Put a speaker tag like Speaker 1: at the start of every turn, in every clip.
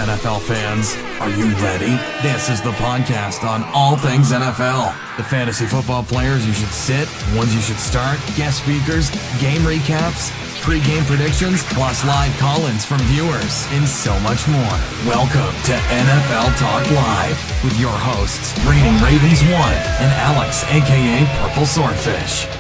Speaker 1: NFL fans? Are you ready? This is the podcast on all things NFL. The fantasy football players you should sit, ones you should start, guest speakers, game recaps, pre-game predictions, plus live call-ins from viewers, and so much more. Welcome to NFL Talk Live with your hosts, Reigning Ravens 1 and Alex, aka PurpleSwordfish.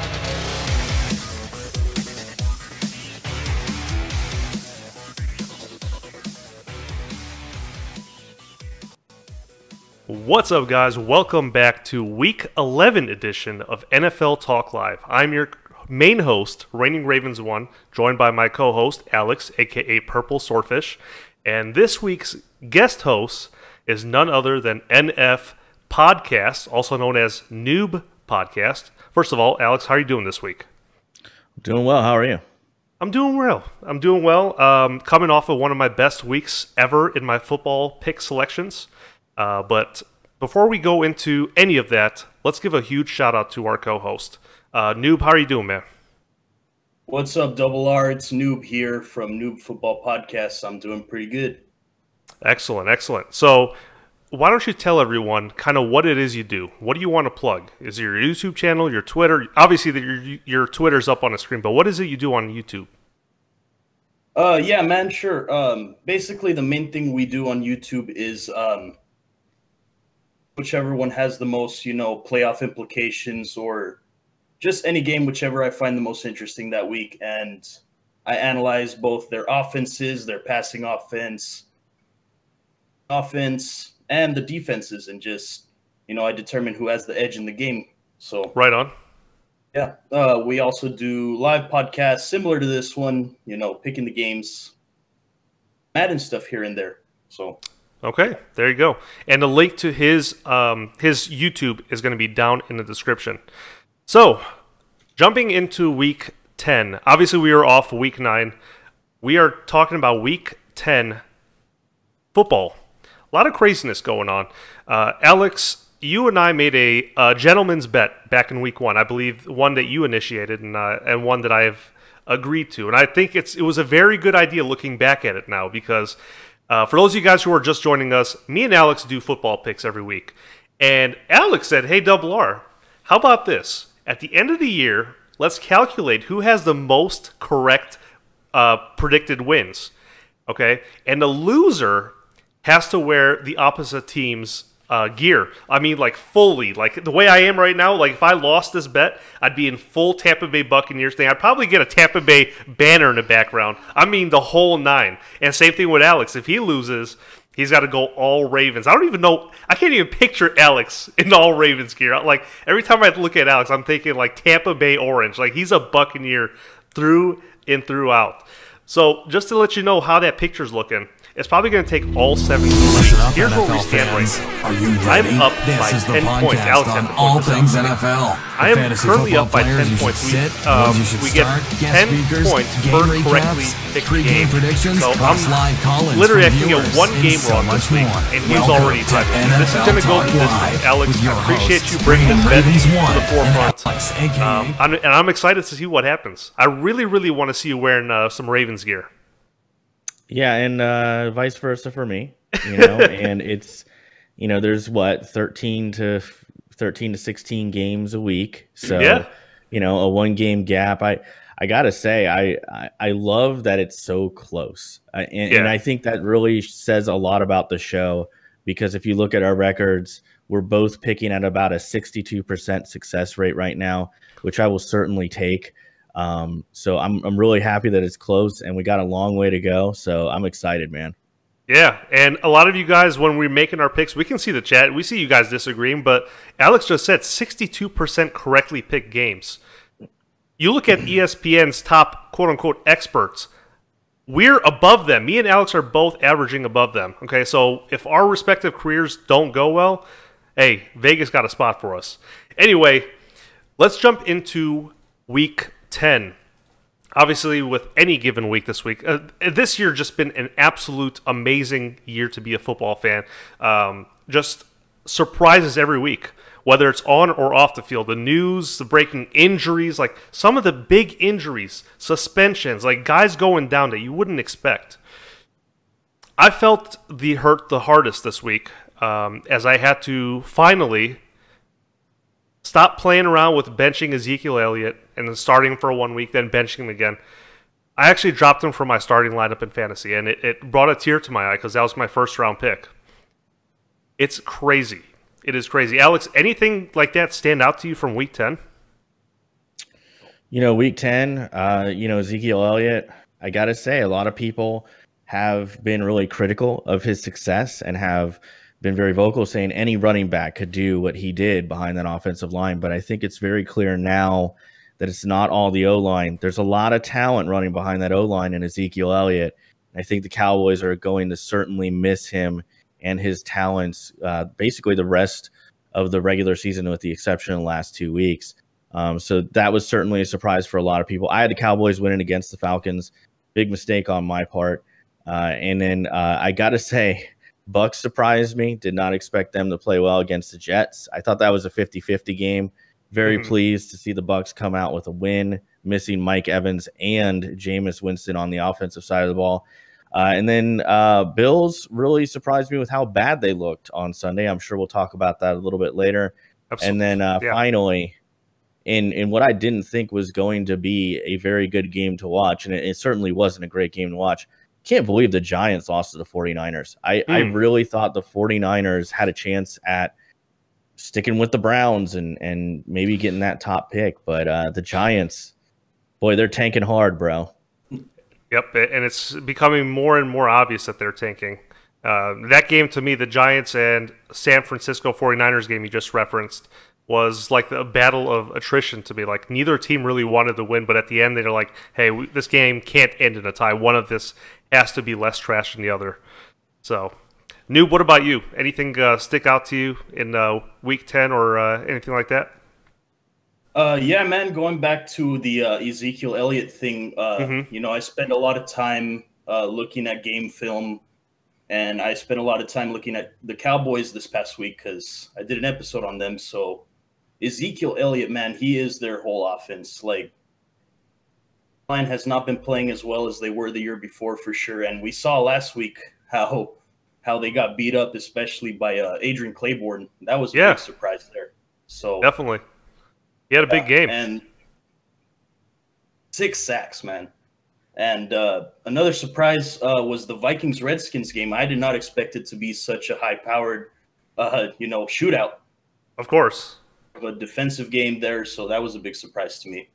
Speaker 2: What's up, guys? Welcome back to Week 11 edition of NFL Talk Live. I'm your main host, Reigning Ravens 1, joined by my co-host, Alex, aka PurpleSwordfish. And this week's guest host is none other than NF Podcast, also known as Noob Podcast. First of all, Alex, how are you doing this week?
Speaker 3: Doing well. How are you?
Speaker 2: I'm doing well. Coming off of one of my best weeks ever in my football pick selections. But before we go into any of that, let's give a huge shout out to our co-host. Noob, how are you doing, man?
Speaker 4: What's up, Double R? It's Noob here from Noob Football Podcast. I'm doing pretty good.
Speaker 2: Excellent. So why don't you tell everyone kind of what it is you do? What do you want to plug? Is it your YouTube channel, your Twitter? Obviously, your Twitter's up on the screen, but what is it you do on YouTube?
Speaker 4: Yeah, man, sure. Basically, the main thing we do on YouTube is whichever one has the most, playoff implications or just any game, whichever I find the most interesting that week. And I analyze both their offenses, their passing offense, and the defenses, and just, I determine who has the edge in the game. So
Speaker 2: right on.
Speaker 4: Yeah. We also do live podcasts similar to this one, picking the games, Madden stuff here and there. So
Speaker 2: okay, there you go. And the link to his YouTube is going to be down in the description. So, jumping into Week 10. Obviously, we are off Week 9. We are talking about Week 10 football. A lot of craziness going on. Alex, you and I made a gentleman's bet back in Week 1. I believe one that you initiated and one that I have agreed to. And I think it was a very good idea looking back at it now because for those of you guys who are just joining us, me and Alex do football picks every week. And Alex said, hey, Double R, how about this? At the end of the year, let's calculate who has the most correct predicted wins. Okay? And the loser has to wear the opposite team's gear. I mean, like, fully. Like, the way I am right now, like, if I lost this bet, I'd be in full Tampa Bay Buccaneers thing. I'd probably get a Tampa Bay banner in the background. I mean, the whole nine. And same thing with Alex. If he loses, he's got to go all Ravens. I don't even know. I can't even picture Alex in all Ravens gear. Like, every time I look at Alex, I'm thinking, like, Tampa Bay orange. Like, he's a Buccaneer through and throughout. So, just to let you know how that picture's looking, it's probably going to take all 7 weeks. Here's where we stand right now.
Speaker 1: Are you ready?
Speaker 2: I'm up
Speaker 1: this
Speaker 2: by
Speaker 1: is the
Speaker 2: 10 points.
Speaker 1: podcast
Speaker 2: Alex
Speaker 1: on
Speaker 2: had to
Speaker 1: all
Speaker 2: point this
Speaker 1: things
Speaker 2: out.
Speaker 1: NFL.
Speaker 2: I am currently up by 10 points. We get 10 points per correctly picked game. So I'm literally, I can get one game wrong this week, and he's already tied. This is going to go the distance. Alex, I appreciate you bringing this bet to the forefront. And I'm excited to see what happens. I really want to see you wearing some Ravens gear.
Speaker 3: Yeah, and vice versa for me, and it's, there's 13 to 16 games a week. So,
Speaker 2: yeah.
Speaker 3: A 1 game gap. I got to say, I love that it's so close. And I think that really says a lot about the show, because if you look at our records, we're both picking at about a 62% success rate right now, which I will certainly take. So I'm really happy that it's close and we got a long way to go. So I'm excited, man.
Speaker 2: Yeah, and a lot of you guys, when we're making our picks, we can see the chat. We see you guys disagreeing, but Alex just said 62% correctly picked games. You look at ESPN's top quote-unquote experts. We're above them. Me and Alex are both averaging above them. Okay, so if our respective careers don't go well, hey, Vegas got a spot for us. Anyway, let's jump into Week 10. Obviously, with any given week this week, this year just been an absolute amazing year to be a football fan. Just surprises every week, whether it's on or off the field. The news, the breaking injuries, like some of the big injuries, suspensions, like guys going down that you wouldn't expect. I felt the hurt the hardest this week, as I had to finally stop playing around with benching Ezekiel Elliott and then starting him for 1 week, then benching him again. I actually dropped him from my starting lineup in fantasy, and it brought a tear to my eye because that was my first-round pick. It's crazy. It is crazy. Alex, anything like that stand out to you from Week 10?
Speaker 3: Week 10, Ezekiel Elliott, I got to say, a lot of people have been really critical of his success and have been very vocal saying any running back could do what he did behind that offensive line. But I think it's very clear now that it's not all the O-line. There's a lot of talent running behind that O-line in Ezekiel Elliott. I think the Cowboys are going to certainly miss him and his talents basically the rest of the regular season with the exception of the last 2 weeks. So that was certainly a surprise for a lot of people. I had the Cowboys winning against the Falcons. Big mistake on my part. And then I got to say, Bucs surprised me. Did not expect them to play well against the Jets. I thought that was a 50-50 game. Very pleased to see the Bucs come out with a win, missing Mike Evans and Jameis Winston on the offensive side of the ball. And then Bills really surprised me with how bad they looked on Sunday. I'm sure we'll talk about that a little bit later. Absolutely. And then finally, in what I didn't think was going to be a very good game to watch, and it certainly wasn't a great game to watch, can't believe the Giants lost to the 49ers. I really thought the 49ers had a chance at sticking with the Browns and maybe getting that top pick. But the Giants, boy, they're tanking hard, bro.
Speaker 2: Yep, and it's becoming more and more obvious that they're tanking. That game, to me, the Giants and San Francisco 49ers game you just referenced, was like a battle of attrition to me. Like, neither team really wanted to win, but at the end, they're like, hey, this game can't end in a tie. One of this has to be less trash than the other. So, Noob, what about you? Anything stick out to you in Week 10 or anything like that?
Speaker 4: Yeah, man, going back to the Ezekiel Elliott thing, I spend a lot of time looking at game film, and I spent a lot of time looking at the Cowboys this past week because I did an episode on them. So Ezekiel Elliott, man, he is their whole offense. Like, line has not been playing as well as they were the year before for sure, and we saw last week how they got beat up, especially by Adrian Claiborne. That was a big surprise there. So
Speaker 2: definitely. He had a big game.
Speaker 4: And 6 sacks, man. And another surprise was the Vikings-Redskins game. I did not expect it to be such a high-powered, shootout.
Speaker 2: Of course.
Speaker 4: A defensive game there, so that was a big surprise to me.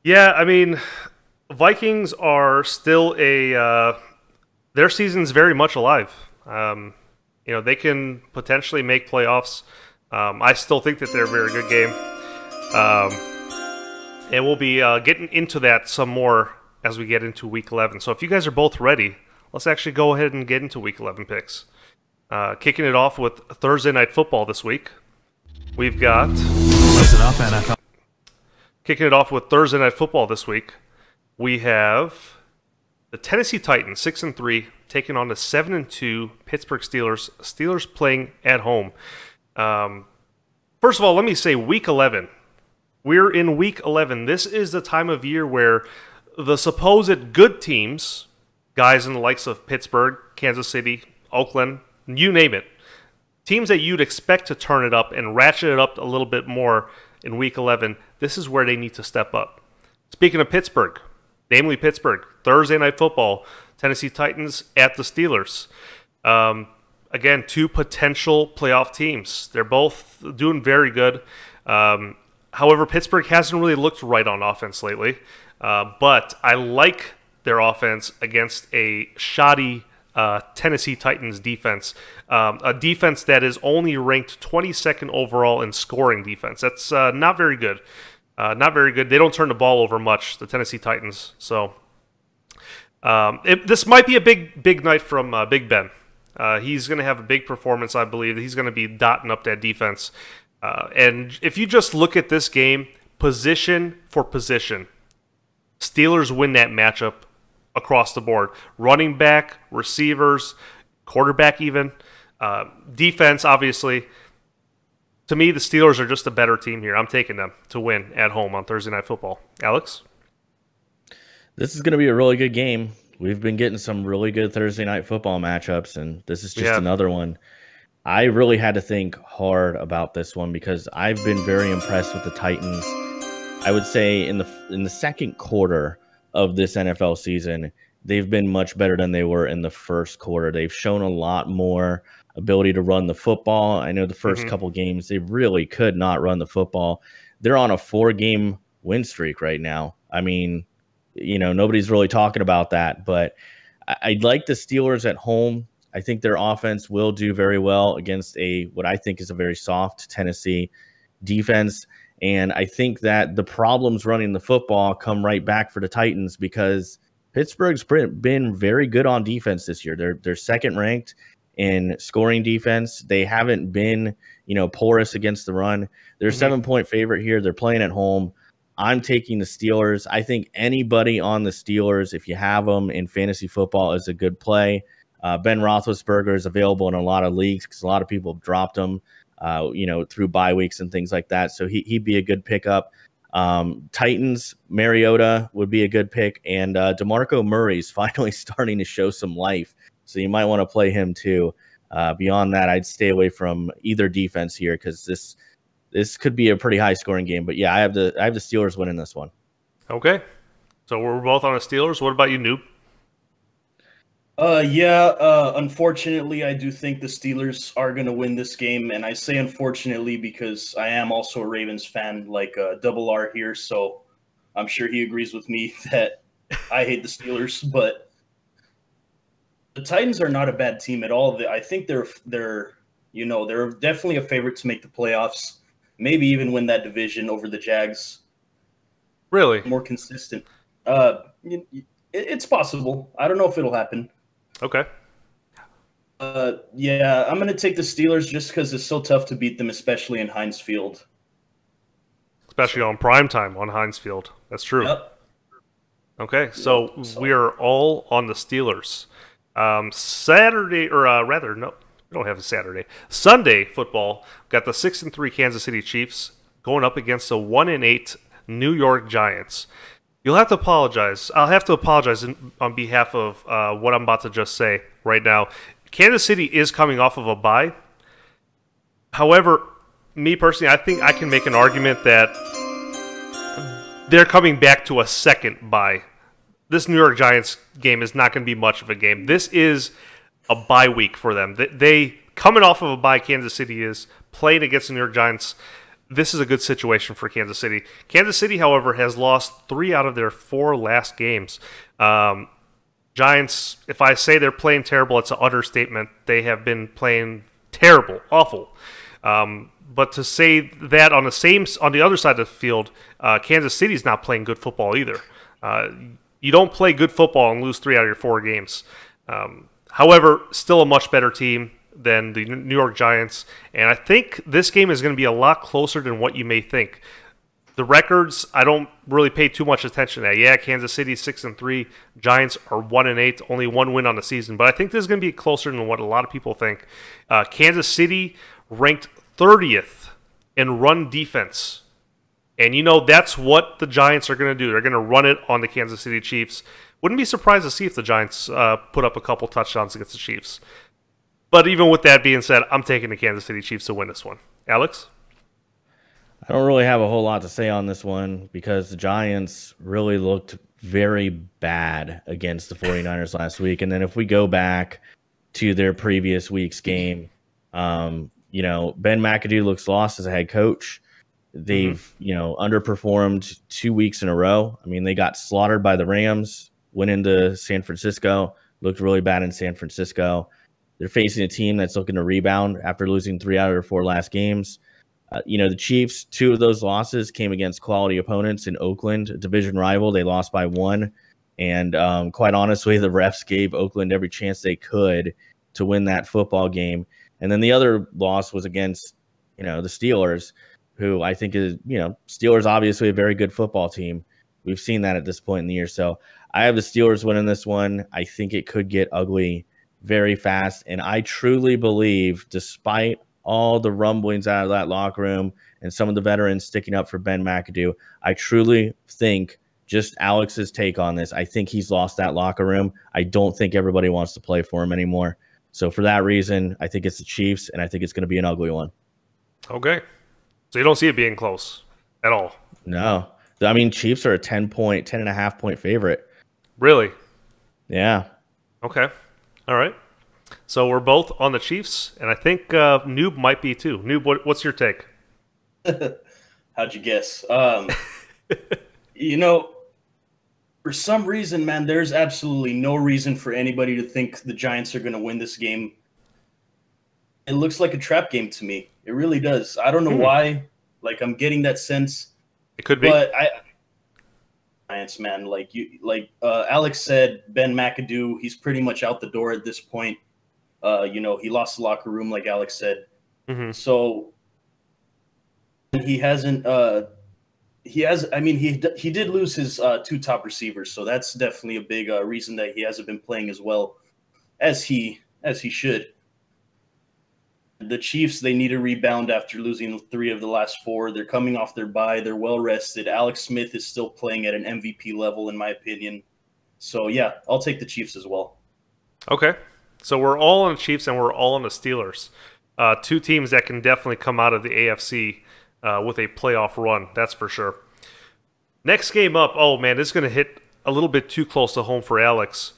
Speaker 2: Yeah, I mean, Vikings are still their season's very much alive. They can potentially make playoffs. I still think that they're a very good game. And we'll be getting into that some more as we get into Week 11. So if you guys are both ready, let's actually go ahead and get into Week 11 picks. Kicking it off with Thursday Night Football this week. We've got...
Speaker 1: Listen up, NFL.
Speaker 2: Kicking it off with Thursday Night Football this week, we have the Tennessee Titans, 6-3, taking on the 7-2 Pittsburgh Steelers. Steelers playing at home. First of all, let me say Week 11. We're in Week 11. This is the time of year where the supposed good teams, guys in the likes of Pittsburgh, Kansas City, Oakland, you name it, teams that you'd expect to turn it up and ratchet it up a little bit more in Week 11, this is where they need to step up. Speaking of Pittsburgh, namely Pittsburgh, Thursday Night Football, Tennessee Titans at the Steelers. Again, 2 potential playoff teams. They're both doing very good. However, Pittsburgh hasn't really looked right on offense lately. But I like their offense against a shoddy Tennessee Titans defense. A defense that is only ranked 22nd overall in scoring defense. That's not very good. Not very good. They don't turn the ball over much, the Tennessee Titans. So this might be a big night from Big Ben. He's going to have a big performance, I believe. He's going to be dotting up that defense. And if you just look at this game, position for position, Steelers win that matchup across the board. Running back, receivers, quarterback even, defense, obviously. To me, the Steelers are just a better team here. I'm taking them to win at home on Thursday Night Football. Alex?
Speaker 3: This is going to be a really good game. We've been getting some really good Thursday night football matchups, and this is just another one. I really had to think hard about this one because I've been very impressed with the Titans. I would say in the second quarter of this NFL season, they've been much better than they were in the first quarter. They've shown a lot more ability to run the football. I know the first couple games, they really could not run the football. They're on a 4-game win streak right now. I mean, nobody's really talking about that, but I'd like the Steelers at home. I think their offense will do very well against what I think is a very soft Tennessee defense. And I think that the problems running the football come right back for the Titans because Pittsburgh's been very good on defense this year. They're second ranked in scoring defense. They haven't been, porous against the run. They're a 7-point favorite here. They're playing at home. I'm taking the Steelers. I think anybody on the Steelers, if you have them in fantasy football, is a good play. Ben Roethlisberger is available in a lot of leagues because a lot of people have dropped him, through bye weeks and things like that. So he'd be a good pickup. Titans, Mariota would be a good pick. And DeMarco Murray's finally starting to show some life. So you might want to play him too. Beyond that, I'd stay away from either defense here because this could be a pretty high scoring game. But yeah, I have the Steelers winning this one.
Speaker 2: Okay. So we're both on the Steelers. What about you, Noob?
Speaker 4: Unfortunately, I do think the Steelers are going to win this game. And I say unfortunately because I am also a Ravens fan, like Double R here. So I'm sure he agrees with me that I hate the Steelers. But the Titans are not a bad team at all. I think they're definitely a favorite to make the playoffs. Maybe even win that division over the Jags.
Speaker 2: Really?
Speaker 4: More consistent. It's possible. I don't know if it'll happen.
Speaker 2: Okay.
Speaker 4: Yeah, I'm going to take the Steelers just because it's so tough to beat them, especially in Heinz Field.
Speaker 2: Especially on primetime on Heinz Field. That's true.
Speaker 4: Yep.
Speaker 2: Okay, so we are all on the Steelers. Saturday, or rather, no, we don't have a Saturday. Sunday football, got the 6-3 Kansas City Chiefs going up against the 1-8 New York Giants. You'll have to apologize. I'll have to apologize on behalf of what I'm about to just say right now. Kansas City is coming off of a bye. However, me personally, I think I can make an argument that they're coming back to a second bye. This New York Giants game is not going to be much of a game. This is a bye week for them. They coming off of a bye, Kansas City is playing against the New York Giants. This is a good situation for Kansas City. Kansas City, however, has lost 3 out of their 4 last games. Giants, if I say they're playing terrible, it's an understatement. They have been playing terrible, awful. But to say that on the other side of the field, Kansas City's not playing good football either. You don't play good football and lose 3 out of your 4 games. However, still a much better team than the New York Giants, and I think this game is going to be a lot closer than what you may think. The records, I don't really pay too much attention to that. Yeah, Kansas City 6-3, Giants are 1-8, only 1 win on the season, but I think this is going to be closer than what a lot of people think. Kansas City ranked 30th in run defense, and that's what the Giants are going to do. They're going to run it on the Kansas City Chiefs. Wouldn't be surprised to see if the Giants put up a couple touchdowns against the Chiefs. But even with that being said, I'm taking the Kansas City Chiefs to win this one. Alex?
Speaker 3: I don't really have a whole lot to say on this one because the Giants really looked very bad against the 49ers last week. And then if we go back to their previous week's game, Ben McAdoo looks lost as a head coach. They've, underperformed 2 weeks in a row. I mean, they got slaughtered by the Rams, went into San Francisco, looked really bad in San Francisco. They're facing a team that's looking to rebound after losing 3 out of their 4 last games. The Chiefs, 2 of those losses came against quality opponents in Oakland, a division rival. They lost by 1. And quite honestly, the refs gave Oakland every chance they could to win that football game. And then the other loss was against, the Steelers, who I think is, Steelers obviously a very good football team. We've seen that at this point in the year. So I have the Steelers winning this one. I think it could get ugly very fast. And I truly believe, despite all the rumblings out of that locker room and some of the veterans sticking up for Ben McAdoo, I truly think just Alex's take on this. I think he's lost that locker room. I don't think everybody wants to play for him anymore. So for that reason, I think it's the Chiefs, and I think it's going to be an ugly one.
Speaker 2: Okay. So you don't see it being close at all?
Speaker 3: No. I mean, Chiefs are a 10.5 point favorite.
Speaker 2: Really?
Speaker 3: Yeah.
Speaker 2: Okay. All right. So we're both on the Chiefs, and I think Noob might be too. Noob, what's your take?
Speaker 4: How'd you guess? For some reason, man, there's absolutely no reason for anybody to think the Giants are going to win this game. It looks like a trap game to me. It really does. I don't know why. Like, I'm getting that sense.
Speaker 2: It could be.
Speaker 4: But Giants, man, Alex said, Ben McAdoo, he's pretty much out the door at this point. He lost the locker room, like Alex said. So he hasn't. He did lose his 2 top receivers, so that's definitely a big reason that he hasn't been playing as well as he should. The Chiefs, they need a rebound after losing 3 of the last 4. They're coming off their bye. They're well rested. Alex Smith is still playing at an MVP level, in my opinion. So yeah, I'll take the Chiefs as well.
Speaker 2: Okay, so we're all on the Chiefs and we're all on the Steelers. 2 teams that can definitely come out of the AFC with a playoff run, that's for sure. Next game up, oh man, this is going to hit a little bit too close to home for Alex.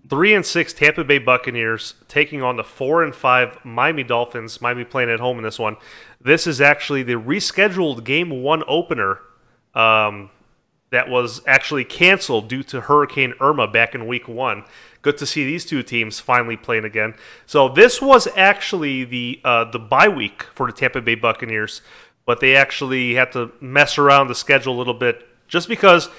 Speaker 2: 3-6 Tampa Bay Buccaneers taking on the 4-5 Miami Dolphins. Miami playing at home in this one. This is actually the rescheduled Game 1 opener that was actually canceled due to Hurricane Irma back in Week 1. Good to see these 2 teams finally playing again. So this was actually the bye week for the Tampa Bay Buccaneers, but they actually had to mess around the schedule a little bit just because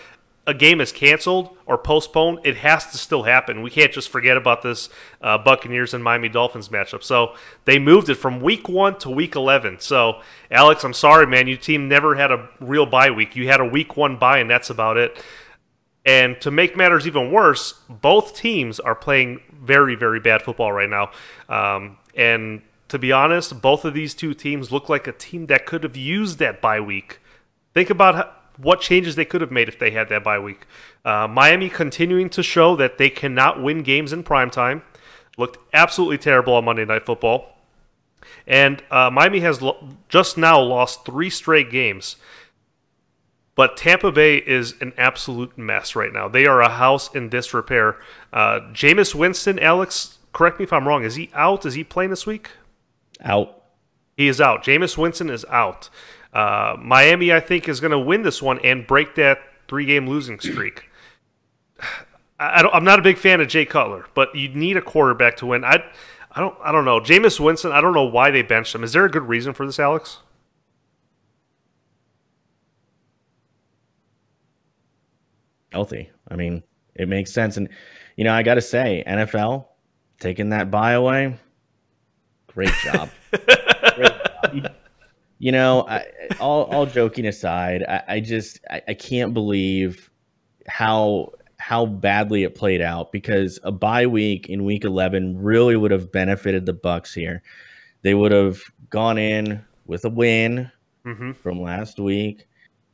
Speaker 2: a game is canceled or postponed. It has to still happen. We can't just forget about this Buccaneers and Miami Dolphins matchup. So they moved it from Week 1 to Week 11. So, Alex, I'm sorry, man. Your team never had a real bye week. You had a Week 1 bye, and that's about it. And to make matters even worse, both teams are playing very, very bad football right now. And to be honest, both of these 2 teams look like a team that could have used that bye week. Think about what changes they could have made if they had that bye week. Miami continuing to show that they cannot win games in primetime. Looked absolutely terrible on Monday Night Football. And Miami has just now lost 3 straight games. But Tampa Bay is an absolute mess right now. They are a house in disrepair. Jameis Winston, Alex, correct me if I'm wrong. Is he out? Is he playing this week?
Speaker 3: Out.
Speaker 2: He is out. Jameis Winston is out. Miami, I think, is going to win this one and break that 3-game losing streak. I'm not a big fan of Jay Cutler, but you need a quarterback to win. I don't know. Jameis Winston, I don't know why they benched him. Is there a good reason for this, Alex?
Speaker 3: Healthy. I mean, it makes sense. And, I got to say, NFL, taking that bye away, great job. Great job. All joking aside, I can't believe how badly it played out, because a bye week in Week 11 really would have benefited the Bucs here. They would have gone in with a win from last week.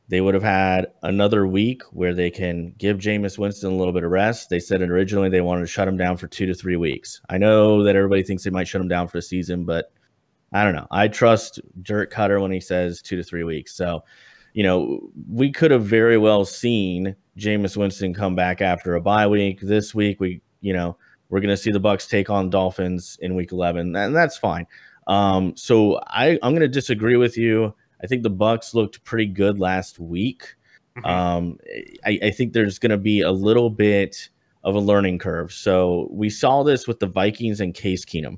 Speaker 3: They would have had another week where they can give Jameis Winston a little bit of rest. They said originally they wanted to shut him down for 2 to 3 weeks. I know that everybody thinks they might shut him down for the season, but I don't know. I trust Dirk Cutter when he says 2 to 3 weeks. So, we could have very well seen Jameis Winston come back after a bye week. This week, we're going to see the Bucs take on Dolphins in Week 11, and that's fine. So I'm going to disagree with you. I think the Bucs looked pretty good last week. I think there's going to be a little bit of a learning curve. So we saw this with the Vikings and Case Keenum.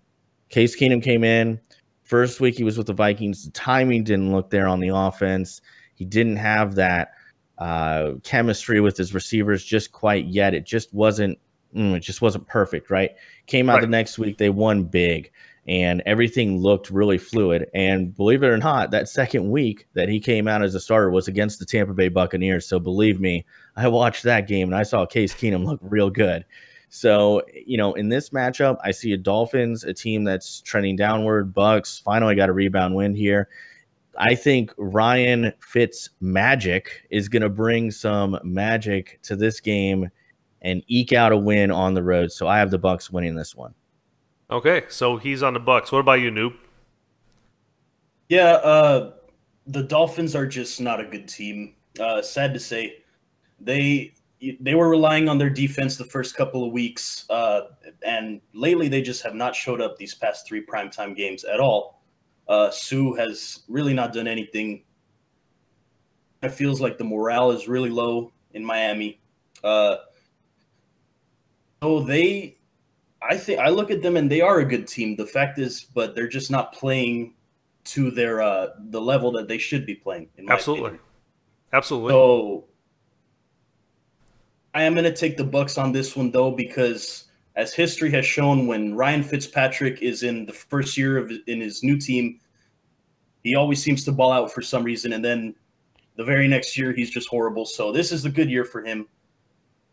Speaker 3: Case Keenum came in. First week he was with the Vikings. The timing didn't look there on the offense. He didn't have that chemistry with his receivers just quite yet. It just wasn't perfect, right? Came out the next week, they won big, and everything looked really fluid. And believe it or not, that second week that he came out as a starter was against the Tampa Bay Buccaneers. So believe me, I watched that game and I saw Case Keenum look real good. So, in this matchup, I see a Dolphins, a team that's trending downward. Bucs finally got a rebound win here. I think Ryan Fitz magic is going to bring some magic to this game and eke out a win on the road. So I have the Bucs winning this one.
Speaker 2: Okay, so he's on the Bucs. What about you, Noob?
Speaker 4: Yeah, the Dolphins are just not a good team. Sad to say, they were relying on their defense the first couple of weeks, and lately they just have not showed up these past 3 primetime games at all. Sue has really not done anything. It feels like the morale is really low in Miami. So I look at them and they are a good team. The fact is, but they're just not playing to their the level that they should be playing. In my opinion.
Speaker 2: Absolutely.
Speaker 4: So I am going to take the Bucs on this one, though, because as history has shown, when Ryan Fitzpatrick is in the first year in his new team, he always seems to ball out for some reason, and then the very next year he's just horrible. So this is a good year for him,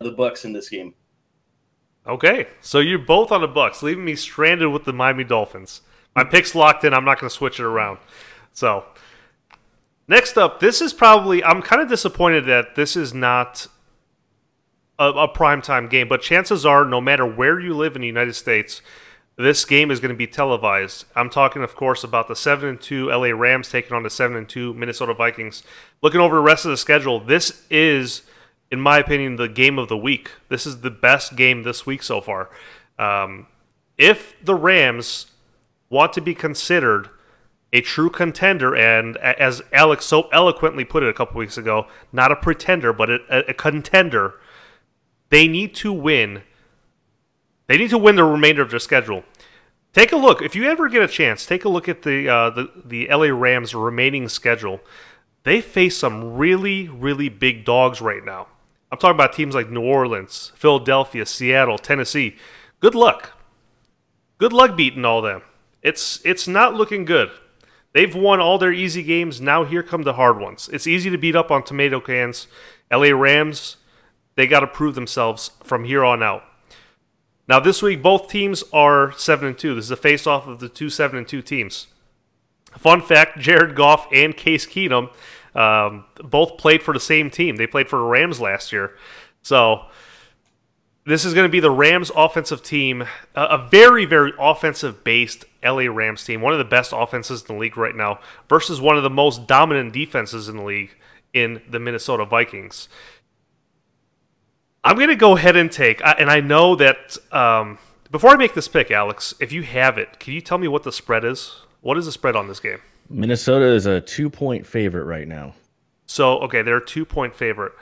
Speaker 4: the Bucs in this game.
Speaker 2: Okay, so you're both on the Bucs, leaving me stranded with the Miami Dolphins. My pick's locked in. I'm not going to switch it around. So next up, this is probably, I'm kind of disappointed that this is not a primetime game, but chances are, no matter where you live in the United States, this game is going to be televised. I'm talking, of course, about the 7-2 LA Rams taking on the 7-2 Minnesota Vikings. Looking over the rest of the schedule, this is, in my opinion, the game of the week. This is the best game this week so far. If the Rams want to be considered a true contender, and as Alex so eloquently put it a couple weeks ago, not a pretender, but a contender, they need to win. They need to win the remainder of their schedule. Take a look. If you ever get a chance, take a look at the LA Rams' remaining schedule. They face some really, really big dogs right now. I'm talking about teams like New Orleans, Philadelphia, Seattle, Tennessee. Good luck. Good luck beating all them. It's not looking good. They've won all their easy games. Now here come the hard ones. It's easy to beat up on tomato cans. LA Rams, they got to prove themselves from here on out. Now this week, both teams are 7-2. This is a face-off of the two 7-2 teams. Fun fact, Jared Goff and Case Keenum both played for the same team. They played for the Rams last year. So this is going to be the Rams offensive team, a very, very offensive-based LA Rams team, one of the best offenses in the league right now, versus one of the most dominant defenses in the league in the Minnesota Vikings. I'm going to go ahead and take, and I know that, before I make this pick, Alex, if you have it, can you tell me what the spread is? What is the spread on this game?
Speaker 3: Minnesota is a 2-point favorite right now.
Speaker 2: So, okay, they're a 2-point favorite.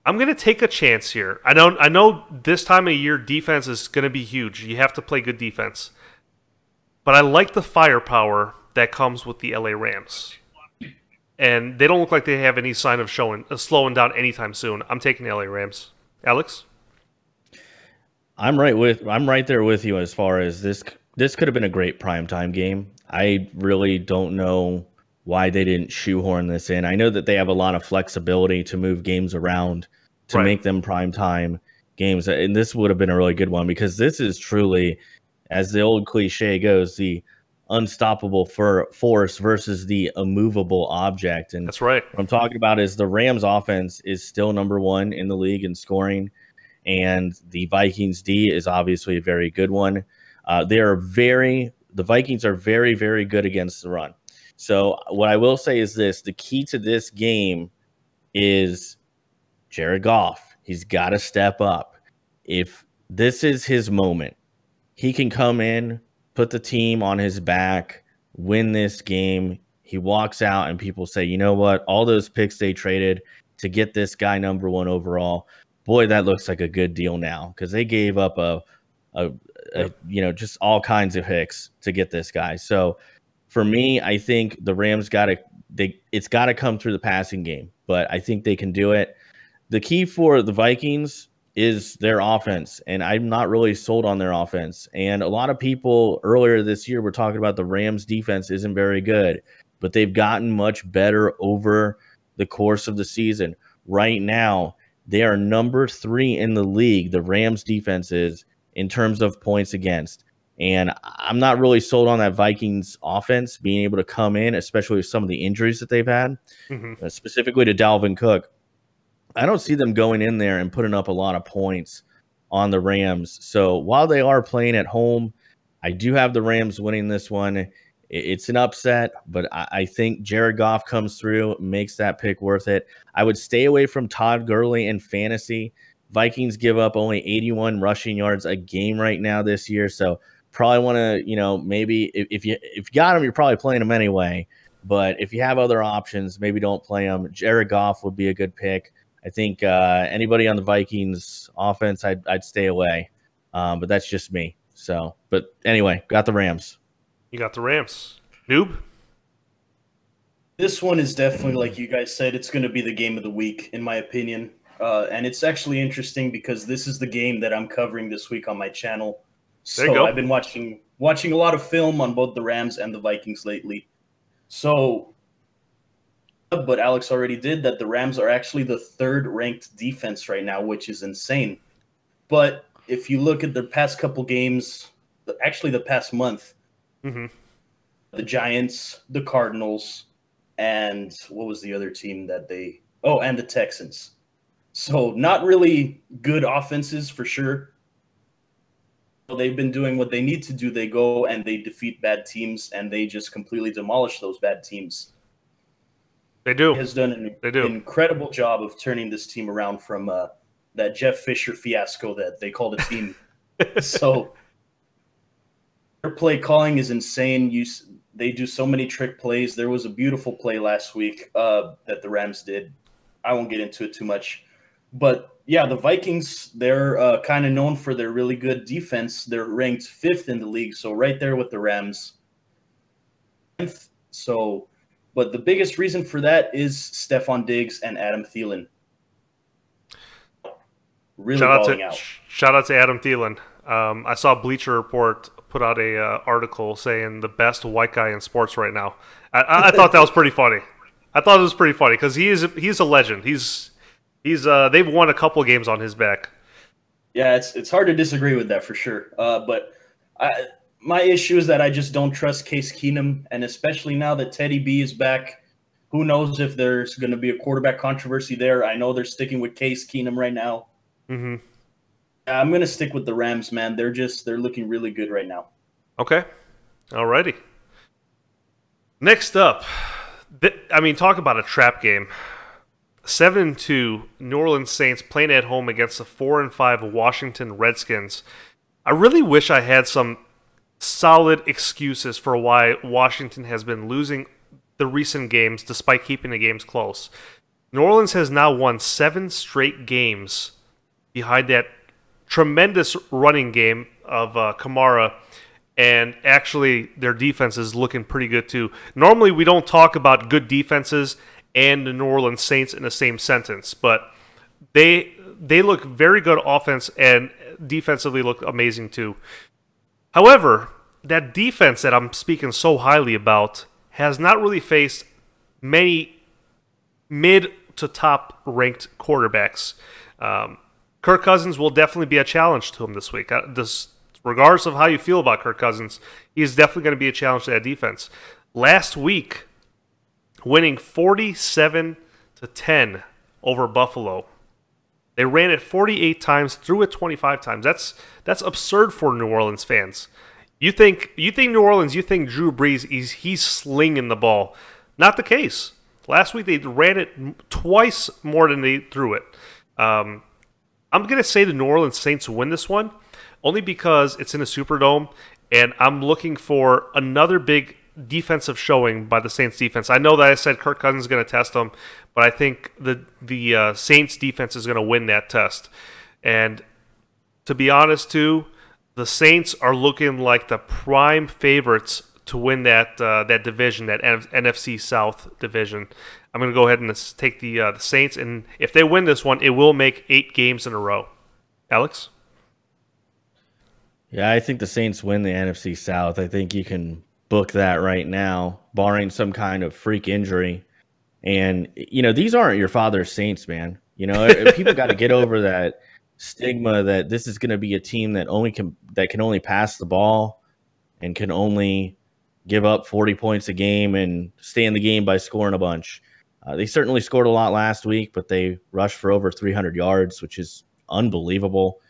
Speaker 2: I'm going to take a chance here. I know this time of year defense is going to be huge. You have to play good defense. But I like the firepower that comes with the LA Rams. And they don't look like they have any sign of slowing down anytime soon. I'm taking the LA Rams. Alex?
Speaker 3: I'm right there with you as far as this could have been a great primetime game. I really don't know why they didn't shoehorn this in. I know that they have a lot of flexibility to move games around to make them primetime games. And this would have been a really good one because this is truly, as the old cliche goes, the unstoppable force versus the immovable object. And
Speaker 2: that's right.
Speaker 3: What I'm talking about is the Rams offense is still #1 in the league in scoring, and the Vikings D is obviously a very good one. The Vikings are very, very good against the run. So what I will say is this: the key to this game is Jared Goff. He's got to step up. If this is his moment, he can come in, put the team on his back, win this game. He walks out and people say, you know what? All those picks they traded to get this guy #1 overall, boy, that looks like a good deal now because they gave up just all kinds of picks to get this guy. So for me, I think the Rams it's got to come through the passing game, but I think they can do it. The key for the Vikings is their offense, and I'm not really sold on their offense. And a lot of people earlier this year were talking about the Rams defense isn't very good, but they've gotten much better over the course of the season. Right now, they are #3 in the league, the Rams defense is, in terms of points against. And I'm not really sold on that Vikings offense being able to come in, especially with some of the injuries that they've had, specifically to Dalvin Cook. I don't see them going in there and putting up a lot of points on the Rams. So while they are playing at home, I do have the Rams winning this one. It's an upset, but I think Jared Goff comes through, makes that pick worth it. I would stay away from Todd Gurley in fantasy. Vikings give up only 81 rushing yards a game right now this year. So probably want to, maybe if you got them, you're probably playing them anyway. But if you have other options, maybe don't play them. Jared Goff would be a good pick. I think anybody on the Vikings offense, I'd stay away. But that's just me. So, but anyway, got the Rams.
Speaker 2: You got the Rams. Noob?
Speaker 4: This one is definitely, like you guys said, it's going to be the game of the week, in my opinion. And it's actually interesting because this is the game that I'm covering this week on my channel. So I've been watching a lot of film on both the Rams and the Vikings lately. So, but Alex already did that. The Rams are actually the third-ranked defense right now, which is insane. But if you look at the past couple games, actually the past month, the Giants, the Cardinals, and what was the other team that they – and the Texans. So not really good offenses for sure. They've been doing what they need to do. They go and they defeat bad teams, and they just completely demolish those bad teams.
Speaker 2: They do.
Speaker 4: He has done an incredible job of turning this team around from that Jeff Fisher fiasco that they called a team. So their play calling is insane. They do so many trick plays. There was a beautiful play last week that the Rams did. I won't get into it too much. But, yeah, the Vikings, they're kind of known for their really good defense. They're ranked 5th in the league, so right there with the Rams. So, but the biggest reason for that is Stephon Diggs and Adam Thielen. Really balling out.
Speaker 2: Shout out to Adam Thielen. I saw Bleacher Report put out a article saying the best white guy in sports right now. I thought that was pretty funny. I thought it was pretty funny because he's a legend. They've won a couple of games on his back.
Speaker 4: Yeah, it's hard to disagree with that for sure. But my issue is that I just don't trust Case Keenum, and especially now that Teddy B is back, who knows if there's going to be a quarterback controversy there. I know they're sticking with Case Keenum right now. I'm going to stick with the Rams, man. They're looking really good right now.
Speaker 2: Okay. Alrighty. Next up, talk about a trap game. 7-2 New Orleans Saints playing at home against the 4-5 Washington Redskins. I really wish I had some solid excuses for why Washington has been losing the recent games despite keeping the games close. New Orleans has now won 7 straight games behind that tremendous running game of Kamara, and actually their defense is looking pretty good too. Normally we don't talk about good defenses and the New Orleans Saints in the same sentence, but they look very good offense and defensively look amazing too. However, that defense that I'm speaking so highly about has not really faced many mid to top ranked quarterbacks. Kirk Cousins will definitely be a challenge to him this week. Regardless of how you feel about Kirk Cousins, he's definitely going to be a challenge to that defense. Last week, winning 47-10 over Buffalo. They ran it 48 times, threw it 25 times. That's absurd for New Orleans fans. You think New Orleans, you think Drew Brees, he's slinging the ball. Not the case. Last week they ran it twice more than they threw it. I'm going to say the New Orleans Saints win this one, only because it's in a Superdome, and I'm looking for another big defensive showing by the Saints defense. I know that I said Kirk Cousins is going to test them, but I think the Saints defense is going to win that test. And to be honest, too, the Saints are looking like the prime favorites to win that division, that NFC South division. I'm going to go ahead and take the Saints, and if they win this one, it will make 8 games in a row. Alex?
Speaker 3: Yeah, I think the Saints win the NFC South. I think you can book that right now, barring some kind of freak injury. And, these aren't your father's Saints, man. People got to get over that stigma that this is going to be a team that can only pass the ball. and can only give up 40 points a game and stay in the game by scoring a bunch. They certainly scored a lot last week, but they rushed for over 300 yards, which is unbelievable.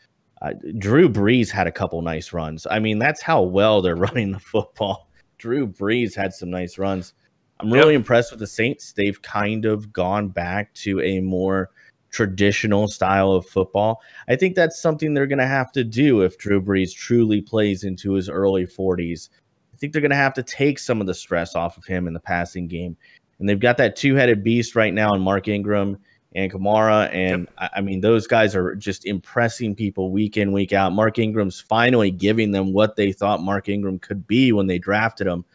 Speaker 3: Drew Brees had a couple nice runs. I mean, that's how well they're running the football. Drew Brees had some nice runs. I'm really impressed with the Saints. They've kind of gone back to a more traditional style of football. I think that's something they're going to have to do if Drew Brees truly plays into his early 40s. I think they're going to have to take some of the stress off of him in the passing game. And they've got that two-headed beast right now in Mark Ingram and Kamara. And, I mean, those guys are just impressing people week in, week out. Mark Ingram's finally giving them what they thought Mark Ingram could be when they drafted him.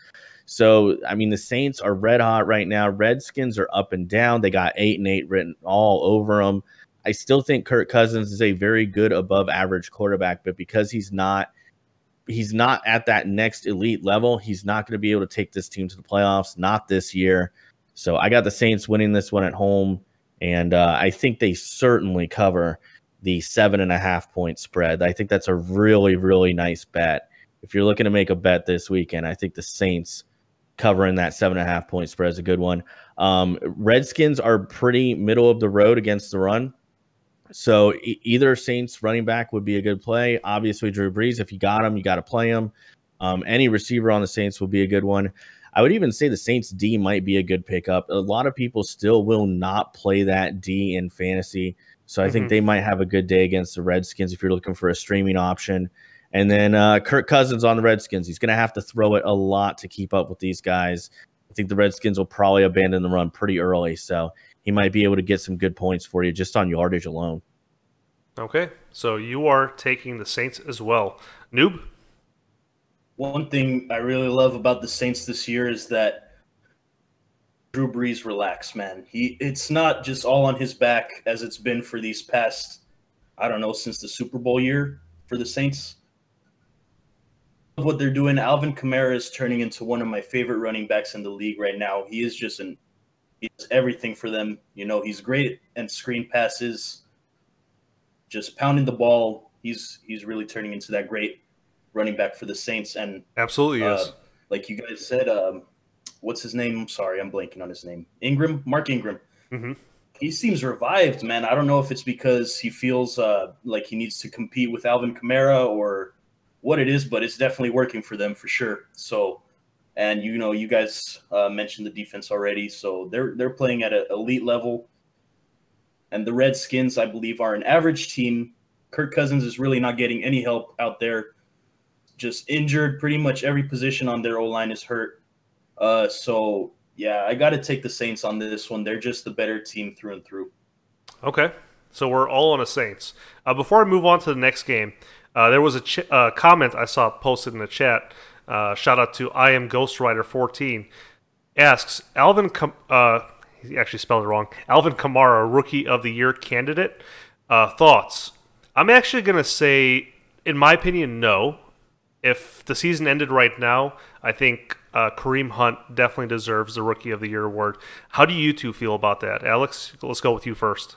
Speaker 3: So, I mean, the Saints are red hot right now. Redskins are up and down. They got 8-8 written all over them. I still think Kirk Cousins is a very good above average quarterback, but because he's not at that next elite level, he's not going to be able to take this team to the playoffs, not this year. So I got the Saints winning this one at home, and I think they certainly cover the 7.5 point spread. I think that's a really, really nice bet. If you're looking to make a bet this weekend, I think the Saints covering that 7.5 point spread is a good one. Redskins are pretty middle of the road against the run. So either Saints running back would be a good play. Obviously, Drew Brees, if you got him, you got to play him. Any receiver on the Saints would be a good one. I would even say the Saints D might be a good pickup. A lot of people still will not play that D in fantasy. So I think they might have a good day against the Redskins if you're looking for a streaming option. And then Kirk Cousins on the Redskins. He's going to have to throw it a lot to keep up with these guys. I think the Redskins will probably abandon the run pretty early. So he might be able to get some good points for you just on yardage alone.
Speaker 2: Okay, so you are taking the Saints as well. Noob?
Speaker 4: One thing I really love about the Saints this year is that Drew Brees relax, man. It's not just all on his back as it's been for these past, I don't know, since the Super Bowl year for the Saints. What they're doing, Alvin Kamara is turning into one of my favorite running backs in the league right now. He is just he does everything for them. You know, he's great and screen passes, just pounding the ball. He's really turning into that great running back for the Saints. And
Speaker 2: absolutely is.
Speaker 4: Like you guys said, what's his name? I'm sorry, I'm blanking on his name. Mark Ingram. He seems revived, man. I don't know if it's because he feels like he needs to compete with Alvin Kamara or what it is, but it's definitely working for them for sure. So, and you know, you guys mentioned the defense already, so they're playing at an elite level. And the Redskins, I believe, are an average team. Kirk Cousins is really not getting any help out there. Just injured. Pretty much every position on their O-line is hurt. So, yeah, I got to take the Saints on this one. They're just the better team through and through.
Speaker 2: Okay, so we're all on the Saints. Before I move on to the next game, there was a comment I saw posted in the chat. Shout out to I am Ghostwriter14. Asks, he actually spelled it wrong. Alvin Kamara, Rookie of the Year candidate. Thoughts? I'm actually going to say, in my opinion, no. If the season ended right now, I think Kareem Hunt definitely deserves the Rookie of the Year award. How do you two feel about that? Alex, let's go with you first.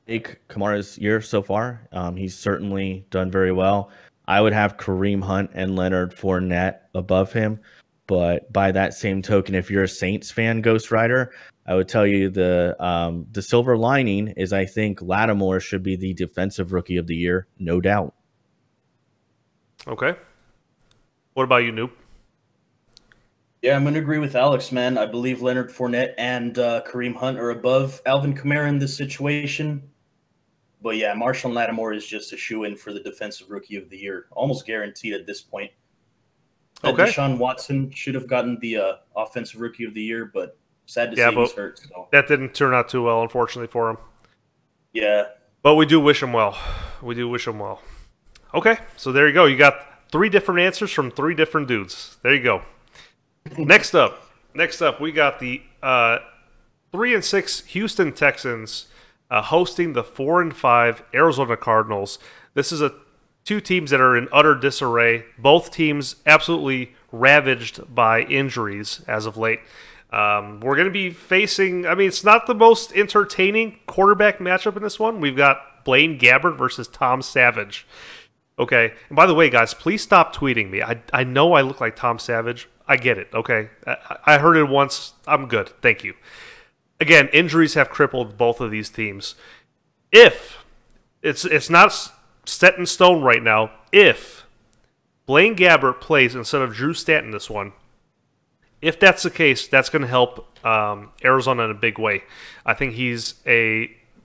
Speaker 3: Kamara's year so far. He's certainly done very well. I would have Kareem Hunt and Leonard Fournette above him. But by that same token, if you're a Saints fan, Ghost Rider, I would tell you the silver lining is I think Lattimore should be the Defensive Rookie of the Year, no doubt.
Speaker 2: Okay. What about you, Noob?
Speaker 4: Yeah, I'm going to agree with Alex, man. I believe Leonard Fournette and Kareem Hunt are above Alvin Kamara in this situation. But yeah, Marshall Lattimore is just a shoo-in for the Defensive Rookie of the Year. Almost guaranteed at this point.
Speaker 2: Okay.
Speaker 4: Deshaun Watson should have gotten the Offensive Rookie of the Year, but sad to say he's hurt. So.
Speaker 2: That didn't turn out too well, unfortunately, for him.
Speaker 4: Yeah.
Speaker 2: But we do wish him well. We do wish him well. Okay, so there you go. You got 3 different answers from 3 different dudes. There you go. Next up, we got the 3-6 Houston Texans hosting the 4-5 Arizona Cardinals. This is 2 teams that are in utter disarray. Both teams absolutely ravaged by injuries as of late. We're going to be facing, I mean, it's not the most entertaining quarterback matchup in this one. We've got Blaine Gabbert versus Tom Savage. Okay. And by the way, guys, please stop tweeting me. I know I look like Tom Savage. I get it. Okay. I heard it once. I'm good. Thank you. Again, injuries have crippled both of these teams. If it's not set in stone right now, if Blaine Gabbert plays instead of Drew Stanton this one, if that's the case, that's going to help Arizona in a big way. I think he's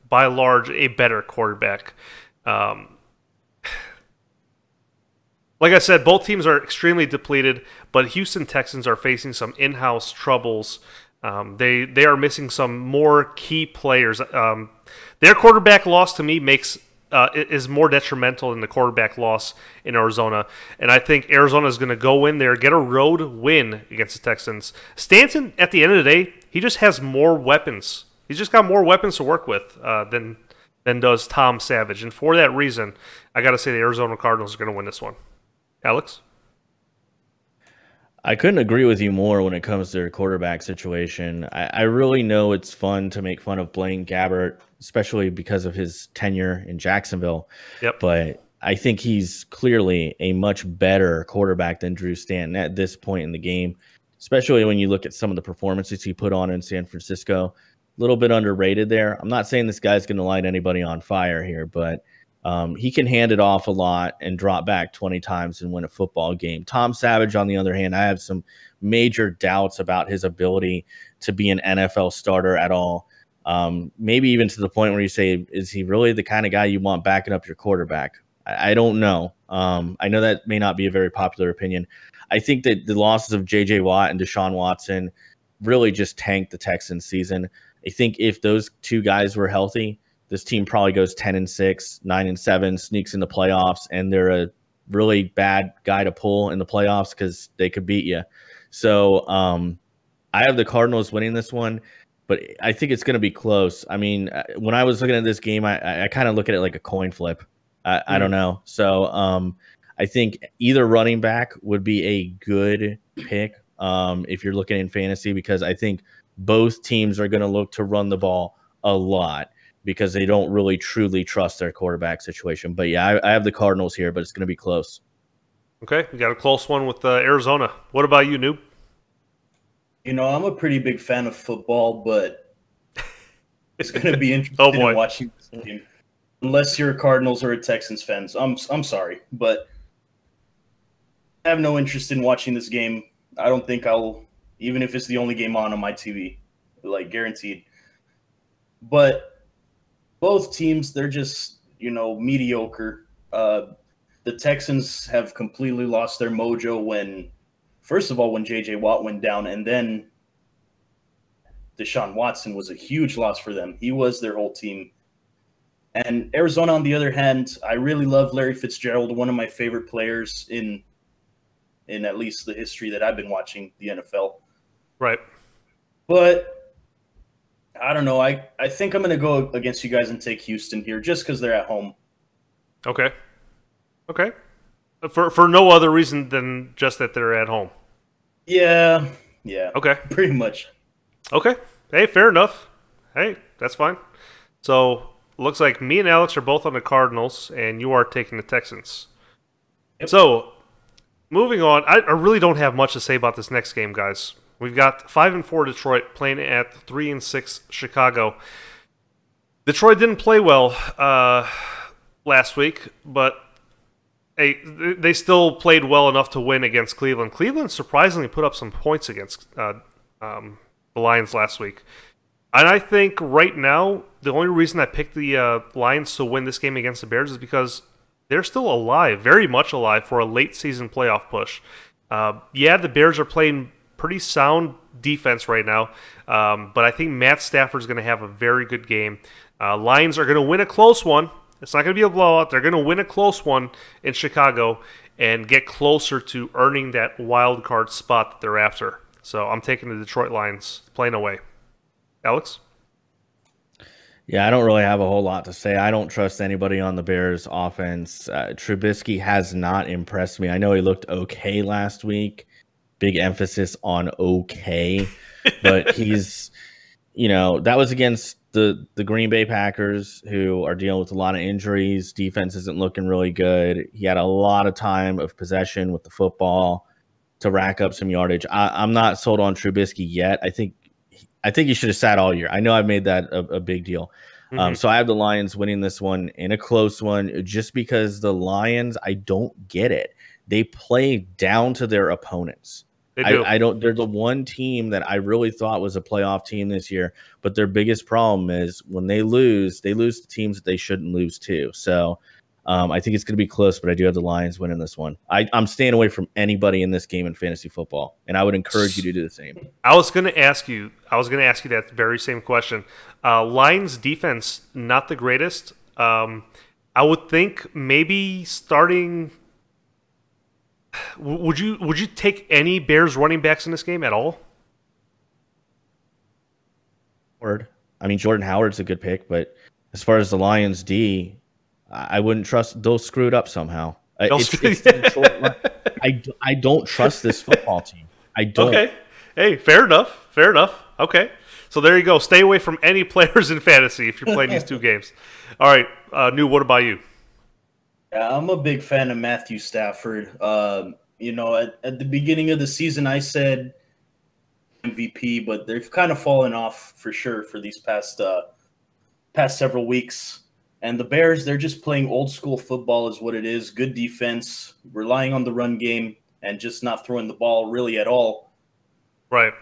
Speaker 2: by and large a better quarterback. Like I said, both teams are extremely depleted, but Houston Texans are facing some in-house troubles. They are missing some more key players. Their quarterback loss to me is more detrimental than the quarterback loss in Arizona. And I think Arizona is going to go in there, get a road win against the Texans. Stanton, at the end of the day, he just has more weapons. He's just got more weapons to work with than does Tom Savage. And for that reason, I got to say the Arizona Cardinals are going to win this one. Alex?
Speaker 3: I couldn't agree with you more when it comes to their quarterback situation. I really know it's fun to make fun of Blaine Gabbert, especially because of his tenure in Jacksonville.
Speaker 2: Yep.
Speaker 3: But I think he's clearly a much better quarterback than Drew Stanton at this point in the game, especially when you look at some of the performances he put on in San Francisco. A little bit underrated there. I'm not saying this guy's going to light anybody on fire here, but he can hand it off a lot and drop back 20 times and win a football game. Tom Savage, on the other hand, I have some major doubts about his ability to be an NFL starter at all. Maybe even to the point where you say, is he really the kind of guy you want backing up your quarterback? I don't know. I know that may not be a very popular opinion. I think that the losses of J.J. Watt and Deshaun Watson really just tanked the Texans season. I think if those two guys were healthy, this team probably goes 10-6, 9-7, sneaks in the playoffs, and they're a really bad guy to pull in the playoffs because they could beat you. So I have the Cardinals winning this one, but I think it's going to be close. I mean, when I was looking at this game, I kind of look at it like a coin flip. I don't know. So I think either running back would be a good pick if you're looking in fantasy, because I think both teams are going to look to run the ball a lot, because they don't really truly trust their quarterback situation. But yeah, I have the Cardinals here, but it's going to be close.
Speaker 2: Okay, we got a close one with Arizona. What about you, Noob?
Speaker 4: You know, I'm a pretty big fan of football, but it's going to be interesting in watching this game. Unless you're a Cardinals or a Texans fan. I'm sorry, but I have no interest in watching this game. I don't think I'll, even if it's the only game on my TV, like guaranteed. But both teams, they're just, mediocre. The Texans have completely lost their mojo when J.J. Watt went down, and then Deshaun Watson was a huge loss for them. He was their whole team. And Arizona, on the other hand, I really love Larry Fitzgerald, one of my favorite players in at least the history that I've been watching the NFL.
Speaker 2: Right. But
Speaker 4: I don't know. I think I'm going to go against you guys and take Houston here just because they're at home.
Speaker 2: Okay. For no other reason than just that they're at home.
Speaker 4: Yeah.
Speaker 2: Okay.
Speaker 4: Pretty much.
Speaker 2: Okay. Hey, fair enough. Hey, that's fine. So, looks like me and Alex are both on the Cardinals, and you are taking the Texans. Yep. So, moving on, I really don't have much to say about this next game, guys. We've got 5-4 Detroit playing at 3-6 Chicago. Detroit didn't play well last week, but they still played well enough to win against Cleveland. Cleveland surprisingly put up some points against the Lions last week. And I think right now, the only reason I picked the Lions to win this game against the Bears is because they're still alive, very much alive, for a late season playoff push. Yeah, the Bears are playing pretty sound defense right now, but I think Matt Stafford's going to have a very good game. Lions are going to win a close one. It's not going to be a blowout. They're going to win a close one in Chicago and get closer to earning that wild card spot that they're after. So I'm taking the Detroit Lions playing away. Alex?
Speaker 3: Yeah, I don't really have a whole lot to say. I don't trust anybody on the Bears offense. Trubisky has not impressed me. I know he looked okay last week. Big emphasis on okay, but he's that was against the Green Bay Packers, who are dealing with a lot of injuries. Defense isn't looking really good. He had a lot of time of possession with the football to rack up some yardage. I'm not sold on Trubisky yet. I think he should have sat all year. I know I've made that a big deal. So I have the Lions winning this one in a close one, just because the Lions, I don't get it. They play down to their opponents.
Speaker 2: They do.
Speaker 3: I don't. They're the one team that I really thought was a playoff team this year, but their biggest problem is when they lose to teams that they shouldn't lose to. So I think it's going to be close, but I do have the Lions winning this one. I'm staying away from anybody in this game in fantasy football, and I would encourage you to do the same.
Speaker 2: I was going to ask you that very same question. Lions defense, not the greatest. I would think maybe starting. Would you take any Bears running backs in this game at all?
Speaker 3: I mean, Jordan Howard's a good pick, but as far as the Lions D, I wouldn't trust. They'll screw it up somehow. I don't trust this football team. I don't.
Speaker 2: Okay. Hey, fair enough. Okay. So there you go. Stay away from any players in fantasy if you're playing these two games. All right. New, what about you?
Speaker 4: Yeah, I'm a big fan of Matthew Stafford. At the beginning of the season, I said MVP, but they've kind of fallen off for sure for these past several weeks. And the Bears, they're just playing old school football is what it is. Good defense, relying on the run game, and just not throwing the ball really at all.
Speaker 2: Right.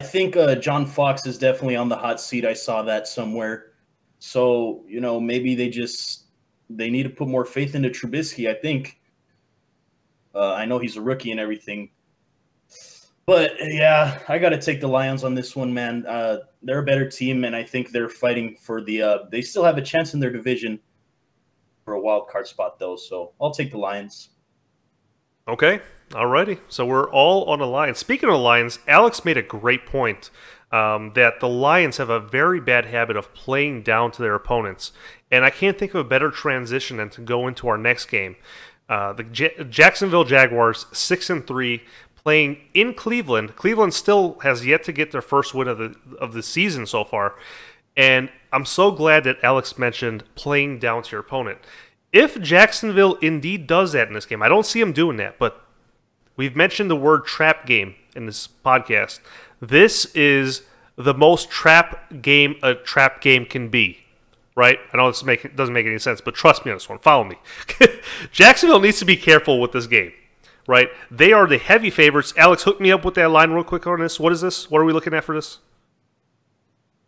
Speaker 4: I think John Fox is definitely on the hot seat. I saw that somewhere. So, maybe they need to put more faith into Trubisky, I think. I know he's a rookie and everything. But, yeah, I got to take the Lions on this one, man. They're a better team, and I think they're fighting for they still have a chance in their division for a wild card spot, though. So I'll take the Lions.
Speaker 2: Okay. Alrighty. So we're all on the Lions. Speaking of the Lions, Alex made a great point that the Lions have a very bad habit of playing down to their opponents. And I can't think of a better transition than to go into our next game. The Jacksonville Jaguars, 6-3, playing in Cleveland. Cleveland still has yet to get their first win of the season so far. And I'm so glad that Alex mentioned playing down to your opponent. If Jacksonville indeed does that in this game, I don't see them doing that, but we've mentioned the word trap game in this podcast. This is the most trap game a trap game can be, right? I know this doesn't make any sense, but trust me on this one. Follow me. Jacksonville needs to be careful with this game, right? They are the heavy favorites. Alex, hook me up with that line real quick on this. What is this? What are we looking at for this?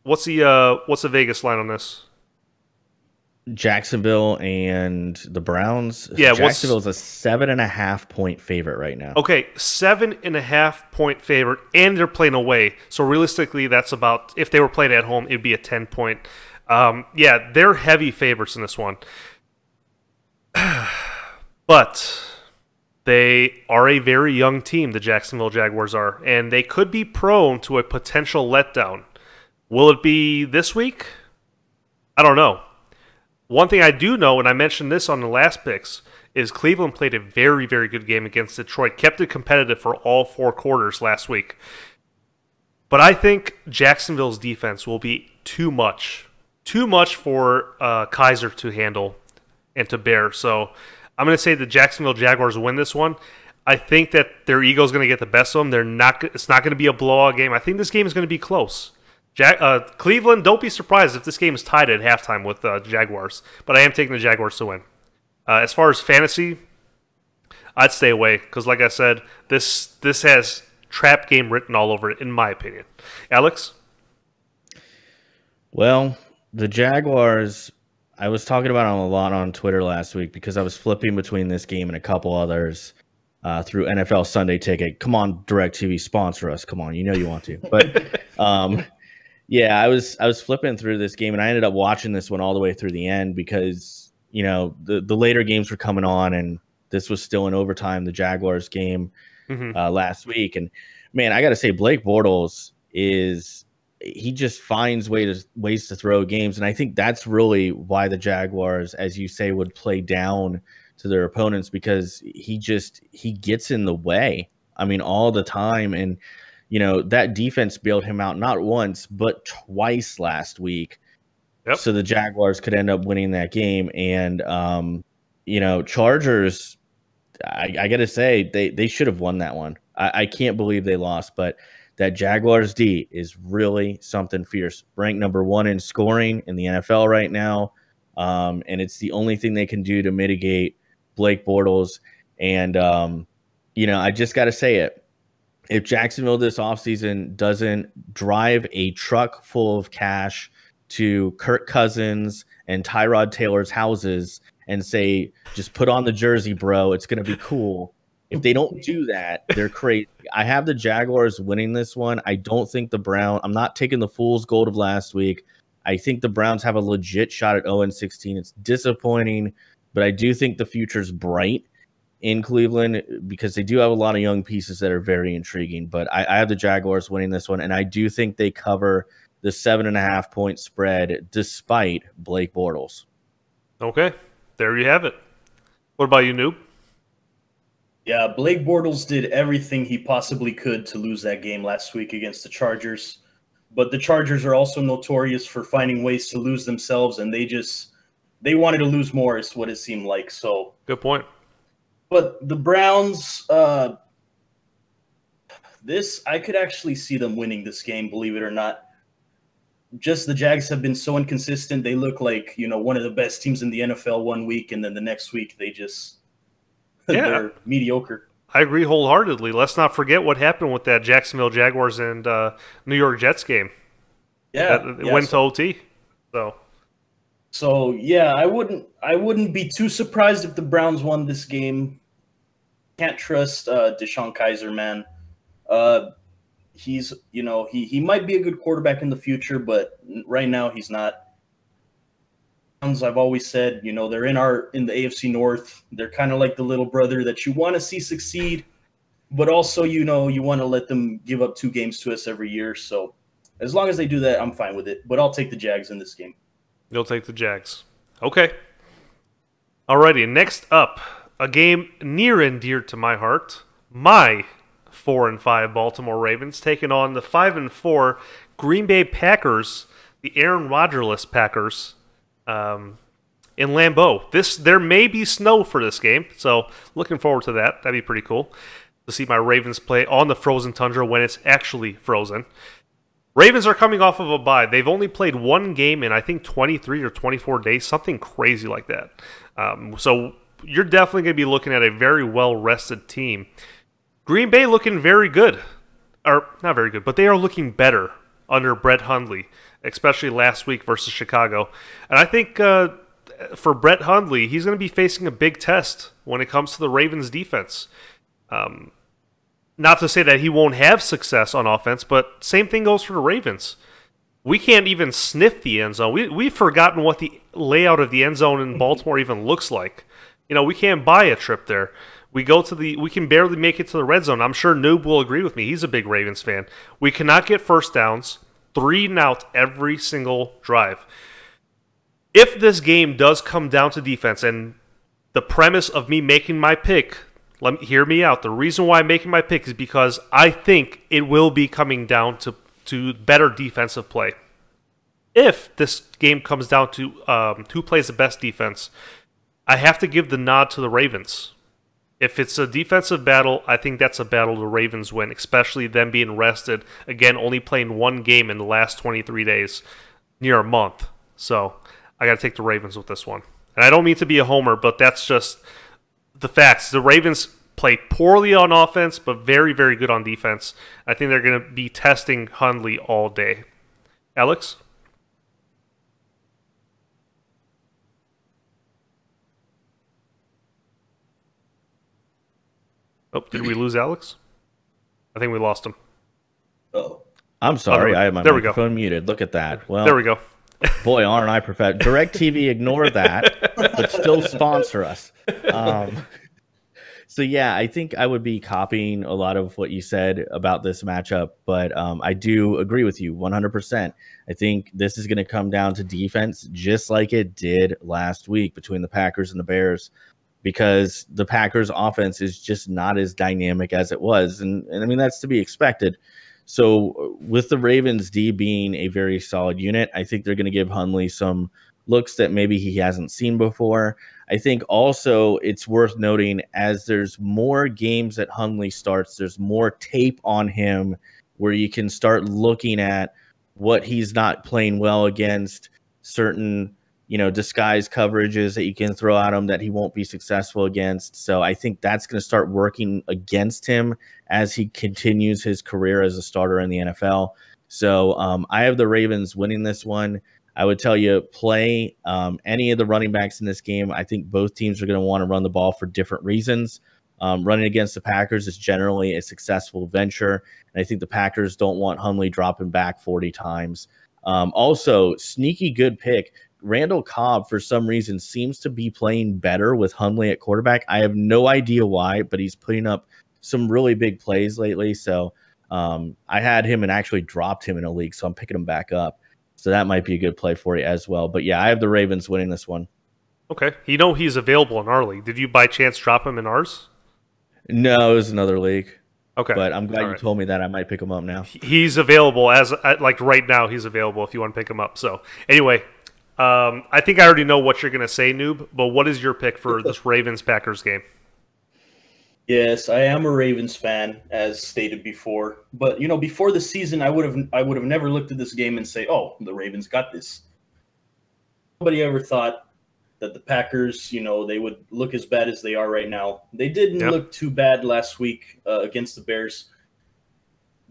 Speaker 2: What's the Vegas line on this?
Speaker 3: Jacksonville and the Browns.
Speaker 2: Yeah,
Speaker 3: Jacksonville's a 7.5 point favorite right now.
Speaker 2: Okay, 7.5 point favorite, and they're playing away. So realistically, that's about, if they were playing at home, it'd be a 10 point. Yeah, they're heavy favorites in this one. But they are a very young team, the Jacksonville Jaguars are, and they could be prone to a potential letdown. Will it be this week? I don't know. One thing I do know, and I mentioned this on the last picks, is Cleveland played a very, very good game against Detroit, kept it competitive for all 4 quarters last week. But I think Jacksonville's defense will be too much for Kaiser to handle and to bear. So I'm going to say the Jacksonville Jaguars win this one. I think that their ego is going to get the best of them. It's not going to be a blowout game. I think this game is going to be close. Cleveland, don't be surprised if this game is tied at halftime with Jaguars. But I am taking the Jaguars to win. As far as fantasy, I'd stay away because, like I said, this has trap game written all over it, in my opinion. Alex?
Speaker 3: Well, the Jaguars, I was talking about them a lot on Twitter last week because I was flipping between this game and a couple others through NFL Sunday Ticket. Come on, DirecTV, sponsor us. Come on, you know you want to. But yeah, I was flipping through this game, and I ended up watching this one all the way through the end because, the later games were coming on, and this was still in overtime, the Jaguars game last week. And, man, I got to say, Blake Bortles he just finds ways to throw games, and I think that's really why the Jaguars, as you say, would play down to their opponents because he gets in the way. I mean, all the time, and that defense bailed him out not once, but twice last week.
Speaker 2: Yep.
Speaker 3: So the Jaguars could end up winning that game. And, Chargers, I got to say, they should have won that one. I can't believe they lost, but that Jaguars D is really something fierce. Ranked number 1 in scoring in the NFL right now. And it's the only thing they can do to mitigate Blake Bortles. And, I just got to say it. If Jacksonville this offseason doesn't drive a truck full of cash to Kirk Cousins and Tyrod Taylor's houses and say, just put on the jersey, bro, it's going to be cool. If they don't do that, they're crazy. I have the Jaguars winning this one. I don't think the Browns – I'm not taking the fool's gold of last week. I think the Browns have a legit shot at 0-16. It's disappointing, but I do think the future's bright in Cleveland because they do have a lot of young pieces that are very intriguing. But I have the Jaguars winning this one, and I do think they cover the 7.5-point spread despite Blake Bortles.
Speaker 2: Okay, there you have it. What about you, Noob?
Speaker 4: Yeah, Blake Bortles did everything he possibly could to lose that game last week against the Chargers. But the Chargers are also notorious for finding ways to lose themselves, and they wanted to lose more is what it seemed like. So
Speaker 2: good point.
Speaker 4: But the Browns, I could actually see them winning this game, believe it or not. Just the Jags have been so inconsistent. They look like, one of the best teams in the NFL one week, and then the next week they're mediocre.
Speaker 2: I agree wholeheartedly. Let's not forget what happened with that Jacksonville Jaguars and New York Jets game. It went to OT.
Speaker 4: So yeah, I wouldn't be too surprised if the Browns won this game. Can't trust Deshaun Kaiser, man. He's he might be a good quarterback in the future, but right now he's not. I've always said, they're in the AFC North. They're kind of like the little brother that you want to see succeed, but also, you want to let them give up 2 games to us every year. So as long as they do that, I'm fine with it. But I'll take the Jags in this game.
Speaker 2: You'll take the Jags. Okay. Alrighty, next up, a game near and dear to my heart. My 4-5 Baltimore Ravens taking on the 5-4 Green Bay Packers, the Aaron Rodgers-less Packers. In Lambeau. There may be snow for this game, so looking forward to that. That'd be pretty cool to see my Ravens play on the frozen tundra when it's actually frozen. Ravens are coming off of a bye. They've only played 1 game in, I think, 23 or 24 days, something crazy like that. So you're definitely going to be looking at a very well-rested team. Green Bay looking very good. Or, not very good, but they are looking better under Brett Hundley, especially last week versus Chicago. And I think for Brett Hundley, he's going to be facing a big test when it comes to the Ravens' defense. Not to say that he won't have success on offense, but same thing goes for the Ravens. We can't even sniff the end zone. We've forgotten what the layout of the end zone in Baltimore even looks like. We can't buy a trip there. We can barely make it to the red zone. I'm sure Noob will agree with me. He's a big Ravens fan. We cannot get first downs. 3 and out every single drive. If this game does come down to defense, and the premise of me making my pick, hear me out. The reason why I'm making my pick is because I think it will be coming down to better defensive play. If this game comes down to who plays the best defense, I have to give the nod to the Ravens. If it's a defensive battle, I think that's a battle the Ravens win, especially them being rested. Again, only playing 1 game in the last 23 days, near a month. So I got to take the Ravens with this one. And I don't mean to be a homer, but that's just the facts. The Ravens play poorly on offense, but very, very good on defense. I think they're going to be testing Hundley all day. Alex? Oh, did we lose Alex? I think we lost him.
Speaker 4: Oh,
Speaker 3: I'm sorry. I have my microphone muted. Look at that. Well,
Speaker 2: there we go.
Speaker 3: Boy, aren't I perfect. DirecTV, ignore that, but still sponsor us. So, yeah, I think I would be copying a lot of what you said about this matchup, but I do agree with you 100%. I think this is going to come down to defense, just like it did last week between the Packers and the Bears, because the Packers' offense is just not as dynamic as it was. And I mean, that's to be expected. So with the Ravens D being a very solid unit, I think they're going to give Hundley some looks that maybe he hasn't seen before. I think also it's worth noting, as there's more games that Hundley starts, there's more tape on him where you can start looking at what he's not playing well against, certain, disguise coverages that you can throw at him that he won't be successful against. So I think that's going to start working against him as he continues his career as a starter in the NFL. So I have the Ravens winning this one. I would tell you, play any of the running backs in this game. I think both teams are going to want to run the ball for different reasons. Running against the Packers is generally a successful venture, and I think the Packers don't want Hundley dropping back 40 times. Also, sneaky good pick. Randall Cobb, for some reason, seems to be playing better with Hundley at quarterback. I have no idea why, but he's putting up some really big plays lately. So I had him and actually dropped him in a league, so I'm picking him back up. So that might be a good play for you as well. But yeah, I have the Ravens winning this one.
Speaker 2: Okay. He's available in our league. Did you by chance drop him in ours?
Speaker 3: No, it was another league.
Speaker 2: Okay.
Speaker 3: But I'm glad you told me that. I might pick him up now.
Speaker 2: He's available as like right now. He's available if you want to pick him up. So anyway, I think I already know what you're going to say, Noob. But what is your pick for this Ravens-Packers game?
Speaker 4: Yes, I am a Ravens fan, as stated before. But before the season, I would have never looked at this game and say, "Oh, the Ravens got this." Nobody ever thought that the Packers, they would look as bad as they are right now. They didn't look too bad last week against the Bears,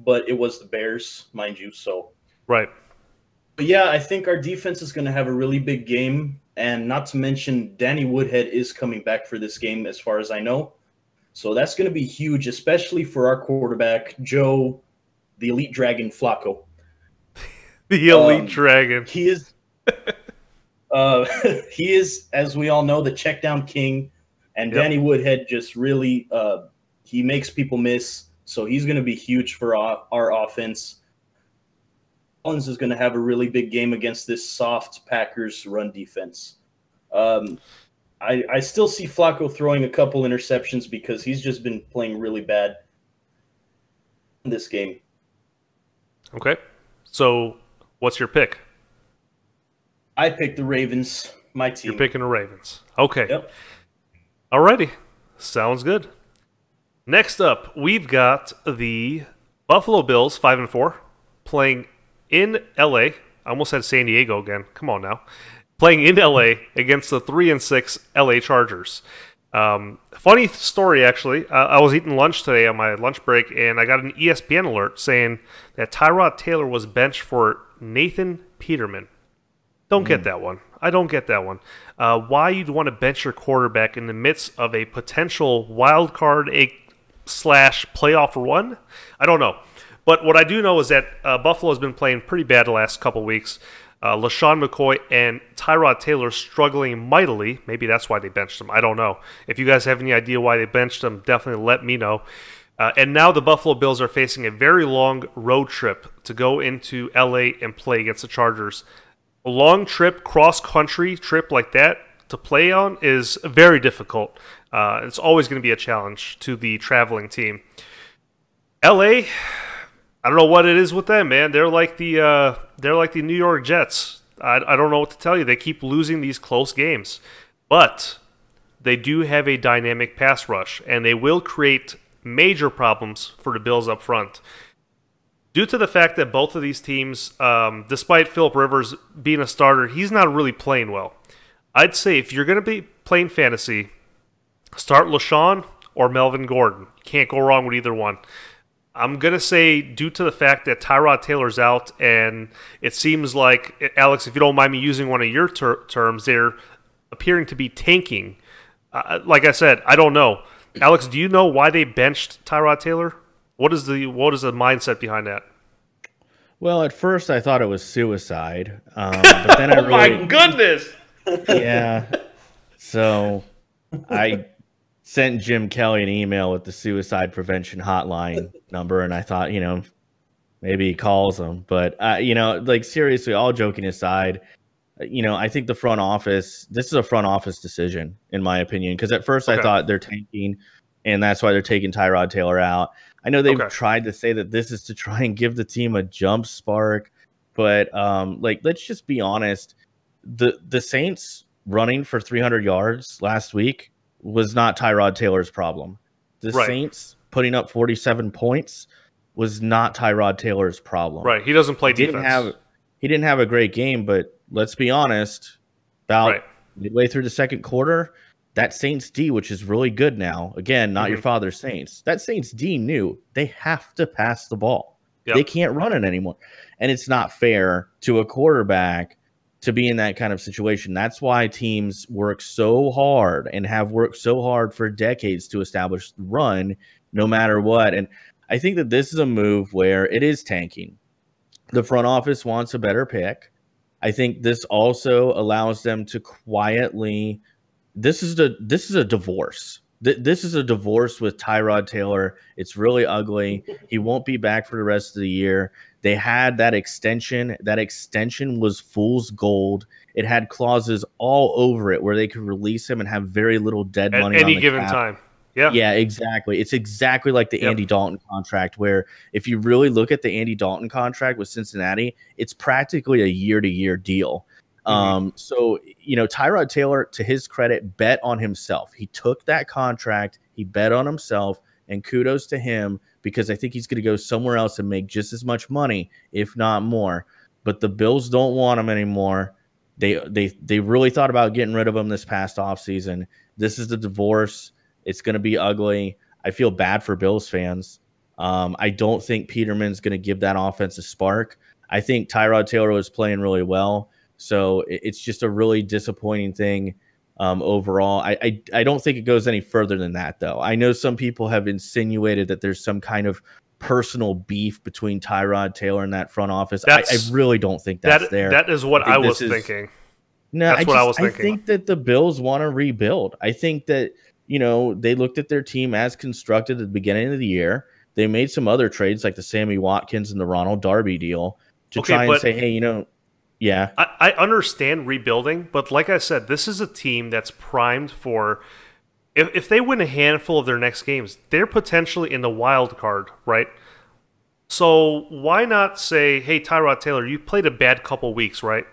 Speaker 4: but it was the Bears, mind you. So
Speaker 2: right.
Speaker 4: But yeah, I think our defense is going to have a really big game, and not to mention Danny Woodhead is coming back for this game, as far as I know. So that's going to be huge, especially for our quarterback, Joe, the Elite Dragon Flacco.
Speaker 2: The Elite Dragon.
Speaker 4: He is, he is, as we all know, the check down king. And Danny Woodhead just really, he makes people miss. So he's going to be huge for our offense. Collins is going to have a really big game against this soft Packers run defense. I still see Flacco throwing a couple interceptions because he's just been playing really bad in this game.
Speaker 2: Okay. So what's your pick?
Speaker 4: I picked the Ravens, my team.
Speaker 2: You're picking the Ravens. Okay.
Speaker 4: Yep.
Speaker 2: Alrighty. Sounds good. Next up, we've got the Buffalo Bills, 5-4, playing in LA. I almost said San Diego again. Come on now. Playing in LA against the 3-6 LA Chargers. Funny story, actually. I was eating lunch today on my lunch break, and I got an ESPN alert saying that Tyrod Taylor was benched for Nathan Peterman. Don't get that one. I don't get that one. Why you'd want to bench your quarterback in the midst of a potential wild card / playoff run? I don't know. But what I do know is that Buffalo has been playing pretty bad the last couple weeks. LaShawn McCoy and Tyrod Taylor struggling mightily. Maybe that's why they benched him. I don't know. If you guys have any idea why they benched him, definitely let me know. And now the Buffalo Bills are facing a very long road trip to go into LA and play against the Chargers. A long trip, cross-country trip like that to play on is very difficult. It's always going to be a challenge to the traveling team. LA, I don't know what it is with them, man. They're like the New York Jets. I don't know what to tell you. They keep losing these close games, but they do have a dynamic pass rush, and they will create major problems for the Bills up front. Due to the fact that both of these teams, despite Phillip Rivers being a starter, he's not really playing well. I'd say if you're going to be playing fantasy, start LaShawn or Melvin Gordon. You can't go wrong with either one. I'm going to say due to the fact that Tyrod Taylor's out, and it seems like, Alex, if you don't mind me using one of your terms, they're appearing to be tanking. Like I said, I don't know. Alex, do you know why they benched Tyrod Taylor? What is the mindset behind that?
Speaker 3: Well, at first I thought it was suicide, but then
Speaker 2: oh my goodness!
Speaker 3: Yeah. So I sent Jim Kelly an email with the suicide prevention hotline number, and I thought, maybe he calls them. But like seriously, all joking aside, I think the front office. This is a front office decision, in my opinion, because at first I thought they're tanking, and that's why they're taking Tyrod Taylor out. I know they've tried to say that this is to try and give the team a jump spark, but like, let's just be honest. The Saints running for 300 yards last week was not Tyrod Taylor's problem. The Saints putting up 47 points was not Tyrod Taylor's problem.
Speaker 2: Right. He doesn't play defense.
Speaker 3: He didn't have a great game, but let's be honest, about midway through the second quarter, that Saints D, which is really good now, again, not your father's Saints, that Saints D knew they have to pass the ball. Yep. They can't run it anymore. And it's not fair to a quarterback to be in that kind of situation. That's why teams work so hard and have worked so hard for decades to establish the run no matter what. And I think that this is a move where it is tanking. The front office wants a better pick. I think this also allows them to quietly. This is a divorce. This is a divorce with Tyrod Taylor. It's really ugly. He won't be back for the rest of the year. They had that extension. That extension was fool's gold. It had clauses all over it where they could release him and have very little dead money
Speaker 2: at
Speaker 3: on
Speaker 2: any
Speaker 3: the
Speaker 2: given
Speaker 3: cap.
Speaker 2: time. Yeah.
Speaker 3: Yeah, exactly. It's exactly like the Andy Dalton contract, where if you really look at the Andy Dalton contract with Cincinnati, it's practically a year-to-year deal. So, you know, Tyrod Taylor, to his credit, bet on himself. He took that contract, he bet on himself, and kudos to him, because I think he's going to go somewhere else and make just as much money, if not more. But the Bills don't want him anymore. They really thought about getting rid of him this past offseason. This is the divorce. It's going to be ugly. I feel bad for Bills fans. I don't think Peterman's going to give that offense a spark. I think Tyrod Taylor was playing really well. So it's just a really disappointing thing overall. I don't think it goes any further than that, though. I know some people have insinuated that there's some kind of personal beef between Tyrod Taylor and that front office. I really don't think that's there.
Speaker 2: That is what I was thinking.
Speaker 3: No, that's what I was thinking. I think that the Bills want to rebuild. I think that, you know, they looked at their team as constructed at the beginning of the year. They made some other trades like the Sammy Watkins and the Ronald Darby deal to try and say, hey, you know, yeah.
Speaker 2: I understand rebuilding, but like I said, this is a team that's primed for, if they win a handful of their next games, they're potentially in the wild card, right? So why not say, hey, Tyrod Taylor, you played a bad couple weeks, right?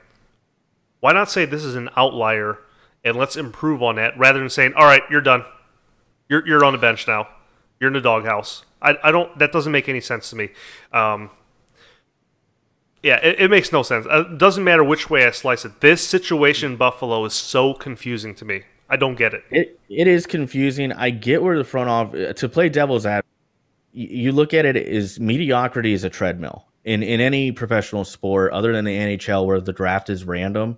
Speaker 2: Why not say this is an outlier and let's improve on that, rather than saying, all right, you're done. You're on the bench now. You're in the doghouse. I don't. That doesn't make any sense to me. Yeah, it makes no sense. It doesn't matter which way I slice it. This situation in Buffalo is so confusing to me. I don't get it.
Speaker 3: It is confusing. I get where the front office, to play devil's advocate, you look at it as mediocrity is a treadmill in any professional sport other than the NHL where the draft is random.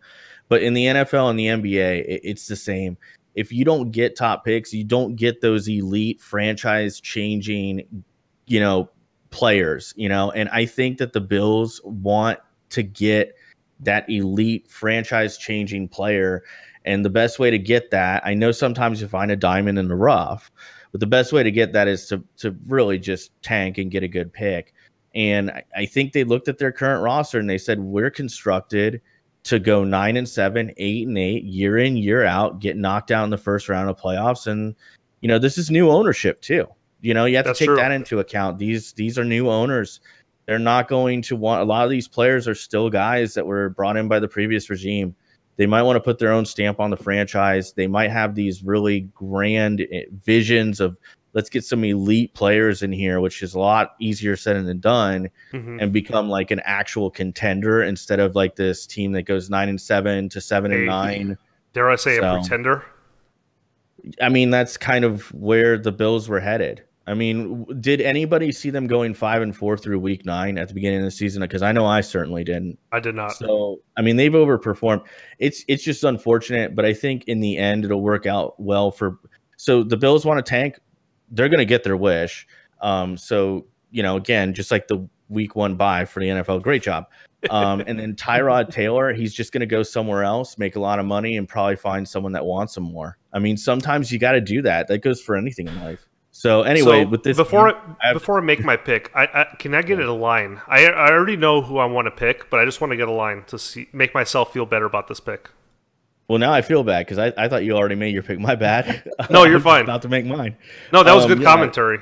Speaker 3: But in the NFL and the NBA, it's the same. If you don't get top picks, you don't get those elite franchise-changing, you know, players, you know. And I think that the Bills want to get that elite franchise-changing player. And the best way to get that, I know sometimes you find a diamond in the rough, but the best way to get that is to really just tank and get a good pick. And I think they looked at their current roster and they said, we're constructed to go 9-7, 8-8, year in, year out, get knocked out in the first round of playoffs. And, you know, this is new ownership too. You know, you have to take that into account. These are new owners. They're not going to want, a lot of these players are still guys that were brought in by the previous regime. They might want to put their own stamp on the franchise. They might have these really grand visions of, let's get some elite players in here, which is a lot easier said than done, and become like an actual contender instead of like this team that goes 9-7 to 7-9.
Speaker 2: Dare I say a pretender?
Speaker 3: I mean, that's kind of where the Bills were headed. I mean, did anybody see them going 5-4 through week 9 at the beginning of the season? Because I know I certainly didn't.
Speaker 2: I did not.
Speaker 3: So, I mean, they've overperformed. It's just unfortunate, but I think in the end it'll work out well for. So the Bills want to tank. They're going to get their wish. So, you know, again, just like the week 1 bye for the NFL, great job. And then Tyrod Taylor, he's just going to go somewhere else, make a lot of money, and probably find someone that wants him more. I mean, sometimes you got to do that. That goes for anything in life. So anyway, with this
Speaker 2: before I make my pick, can I get a line? I already know who I want to pick, but I just want to get a line to make myself feel better about this pick.
Speaker 3: Well, now I feel bad because I thought you already made your pick. My bad.
Speaker 2: No, you're fine.
Speaker 3: About to make mine.
Speaker 2: No, that was good commentary.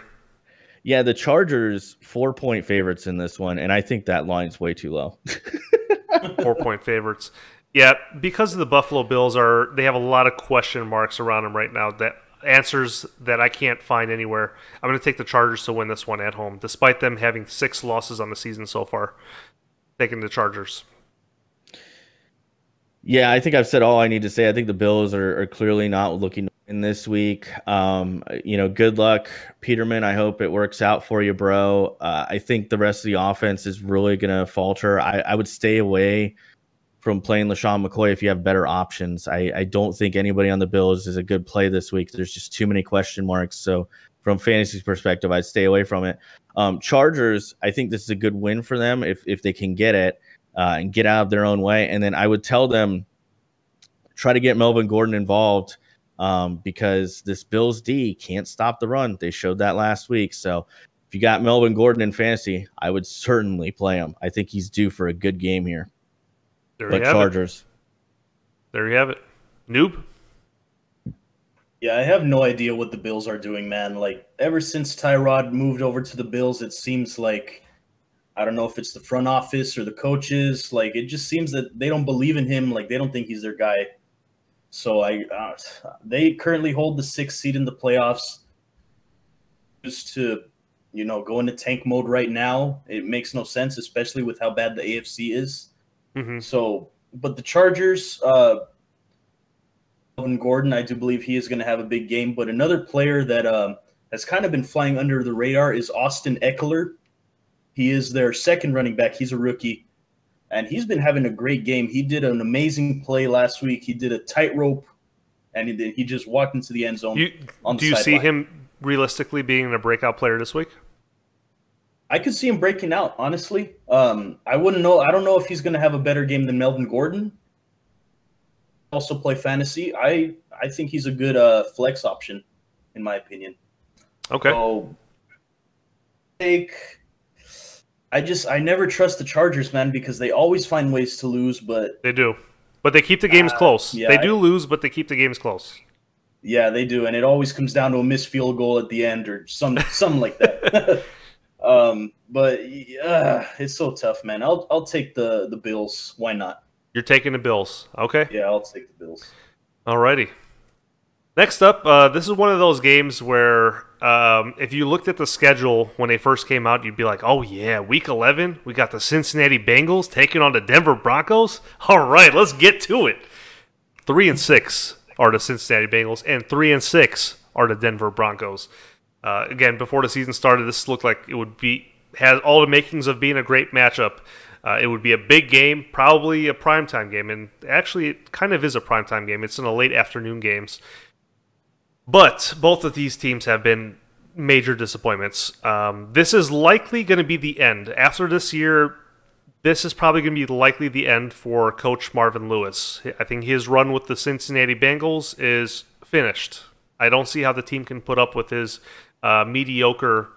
Speaker 3: Yeah, the Chargers 4-point favorites in this one, and I think that line's way too low.
Speaker 2: 4-point favorites. Yeah, because the Buffalo Bills they have a lot of question marks around them right now. That answers that I can't find anywhere. I'm going to take the Chargers to win this one at home, despite them having 6 losses on the season so far. Taking the Chargers.
Speaker 3: Yeah, I think I've said all I need to say. I think the Bills are clearly not looking to win this week. Good luck, Peterman. I hope it works out for you, bro. I think the rest of the offense is really going to falter. I would stay away from playing LaShawn McCoy if you have better options. I don't think anybody on the Bills is a good play this week. There's just too many question marks. So from fantasy perspective, I'd stay away from it. Chargers, I think this is a good win for them if they can get it. And get out of their own way. And then I would tell them, try to get Melvin Gordon involved because this Bills D can't stop the run. They showed that last week. So if you got Melvin Gordon in fantasy, I would certainly play him. I think he's due for a good game here.
Speaker 2: There
Speaker 3: but
Speaker 2: you have
Speaker 3: Chargers.
Speaker 2: There you have it. Noob?
Speaker 4: Yeah, I have no idea what the Bills are doing, man. Like, ever since Tyrod moved over to the Bills, it seems like, I don't know if it's the front office or the coaches. Like, it just seems that they don't believe in him. Like, they don't think he's their guy. So they currently hold the 6th seed in the playoffs. Just to, go into tank mode right now, it makes no sense, especially with how bad the AFC is.
Speaker 2: Mm-hmm.
Speaker 4: So, but the Chargers, Melvin Gordon, I do believe he is going to have a big game. But another player that has kind of been flying under the radar is Austin Eckler. He is their second running back. He's a rookie, and he's been having a great game. He did an amazing play last week. He did a tightrope, and he just walked into the end zone.
Speaker 2: Do you see him realistically being a breakout player this week?
Speaker 4: I could see him breaking out, honestly. I wouldn't know. I don't know if he's going to have a better game than Melvin Gordon. Also play fantasy. I think he's a good flex option, in my opinion.
Speaker 2: Okay.
Speaker 4: So, I never trust the Chargers, man, because they always find ways to lose, but
Speaker 2: they do. But they keep the games close.
Speaker 4: Yeah,
Speaker 2: they do lose, but they keep the games close.
Speaker 4: Yeah, they do, and it always comes down to a missed field goal at the end or something like that. But it's so tough, man. I'll take the Bills. Why not?
Speaker 2: You're taking the Bills. Okay.
Speaker 4: Yeah, I'll take the Bills.
Speaker 2: Alrighty. Next up, this is one of those games where if you looked at the schedule when they first came out, you'd be like, oh, yeah, Week 11, we got the Cincinnati Bengals taking on the Denver Broncos. All right, let's get to it. 3-6 are the Cincinnati Bengals, and 3-6 are the Denver Broncos. Again, before the season started, this looked like it has all the makings of being a great matchup. It would be a big game, probably a primetime game, and actually it kind of is a primetime game. It's in the late afternoon games. But both of these teams have been major disappointments. This is likely going to be the end. After this year, this is probably going to be likely the end for Coach Marvin Lewis. I think his run with the Cincinnati Bengals is finished. I don't see how the team can put up with his mediocre,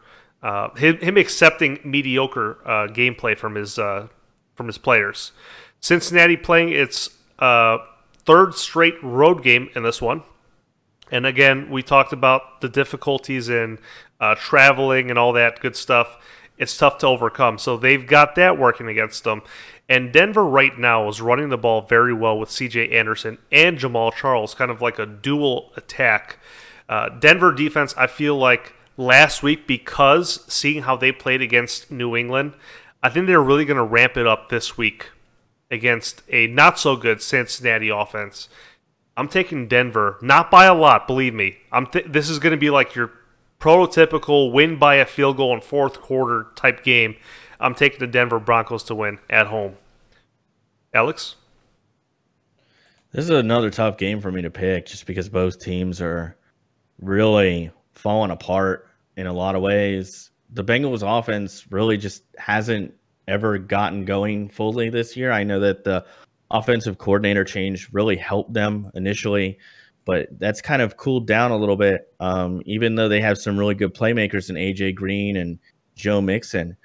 Speaker 2: him accepting mediocre gameplay from his players. Cincinnati playing its 3rd straight road game in this one. And again, we talked about the difficulties in traveling and all that good stuff. It's tough to overcome. So they've got that working against them. And Denver right now is running the ball very well with C.J. Anderson and Jamal Charles, kind of like a dual attack. Denver defense, I feel like last week, because seeing how they played against New England, I think they're really going to ramp it up this week against a not-so-good Cincinnati offense. I'm taking Denver, not by a lot, believe me. This is going to be like your prototypical win by a field goal in 4th quarter type game. I'm taking the Denver Broncos to win at home. Alex?
Speaker 3: This is another tough game for me to pick just because both teams are really falling apart in a lot of ways. The Bengals offense really just hasn't ever gotten going fully this year. I know that the offensive coordinator change really helped them initially, but that's kind of cooled down a little bit. Even though they have some really good playmakers in AJ Green and Joe Mixon,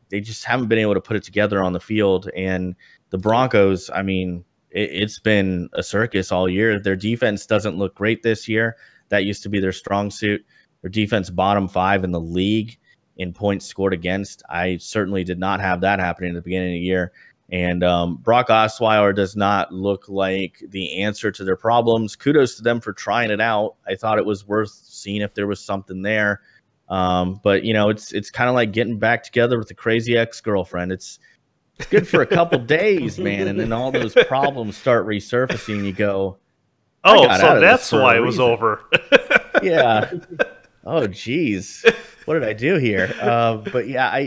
Speaker 3: they just haven't been able to put it together on the field. And the Broncos, I mean, it's been a circus all year. Their defense doesn't look great this year. That used to be their strong suit. Their defense bottom 5 in the league in points scored against. I certainly did not have that happening at the beginning of the year. And Brock Osweiler does not look like the answer to their problems. Kudos to them for trying it out. I thought it was worth seeing if there was something there. But, you know, it's kind of like getting back together with a crazy ex-girlfriend. It's good for a couple days, man. And then all those problems start resurfacing. You go,
Speaker 2: oh, so that's why it was over.
Speaker 3: Yeah. Oh, geez. What did I do here? But yeah,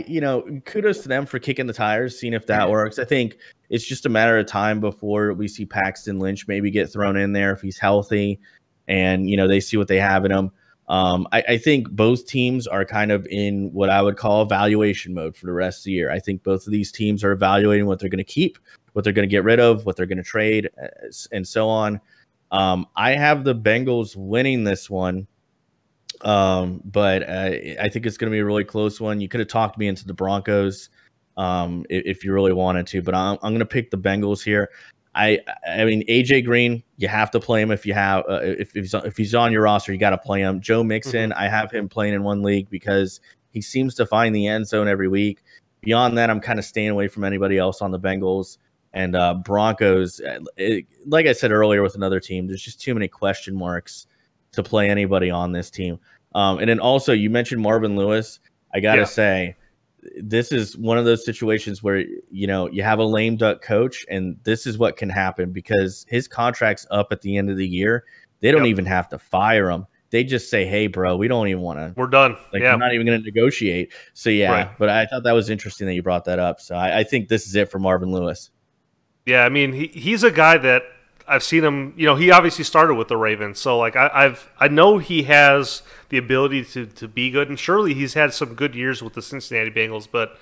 Speaker 3: kudos to them for kicking the tires, seeing if that works. I think it's just a matter of time before we see Paxton Lynch maybe get thrown in there if he's healthy and, you know, they see what they have in him. I think both teams are kind of in what I would call evaluation mode for the rest of the year. I think both of these teams are evaluating what they're going to keep, what they're going to get rid of, what they're going to trade, and so on. I have the Bengals winning this one. But I think it's going to be a really close one. You could have talked me into the Broncos if you really wanted to, but I'm going to pick the Bengals here. I mean, AJ Green, you have to play him if you have if he's on your roster, you got to play him. Joe Mixon, I have him playing in one league because he seems to find the end zone every week. Beyond that, I'm kind of staying away from anybody else on the Bengals and Broncos. Like I said earlier with another team, there's just too many question marks to play anybody on this team. And then also you mentioned Marvin Lewis. I got to say, this is one of those situations where, you know, you have a lame duck coach and this is what can happen because his contract's up at the end of the year. They don't even have to fire him. They just say, hey, bro, we don't even want to.
Speaker 2: We're done.
Speaker 3: Like, we're not even going to negotiate. So, but I thought that was interesting that you brought that up. So I think this is it for Marvin Lewis.
Speaker 2: Yeah, I mean, he's a guy that I've seen him, you know, he obviously started with the Ravens. So, like, I know he has the ability to be good. And surely he's had some good years with the Cincinnati Bengals. But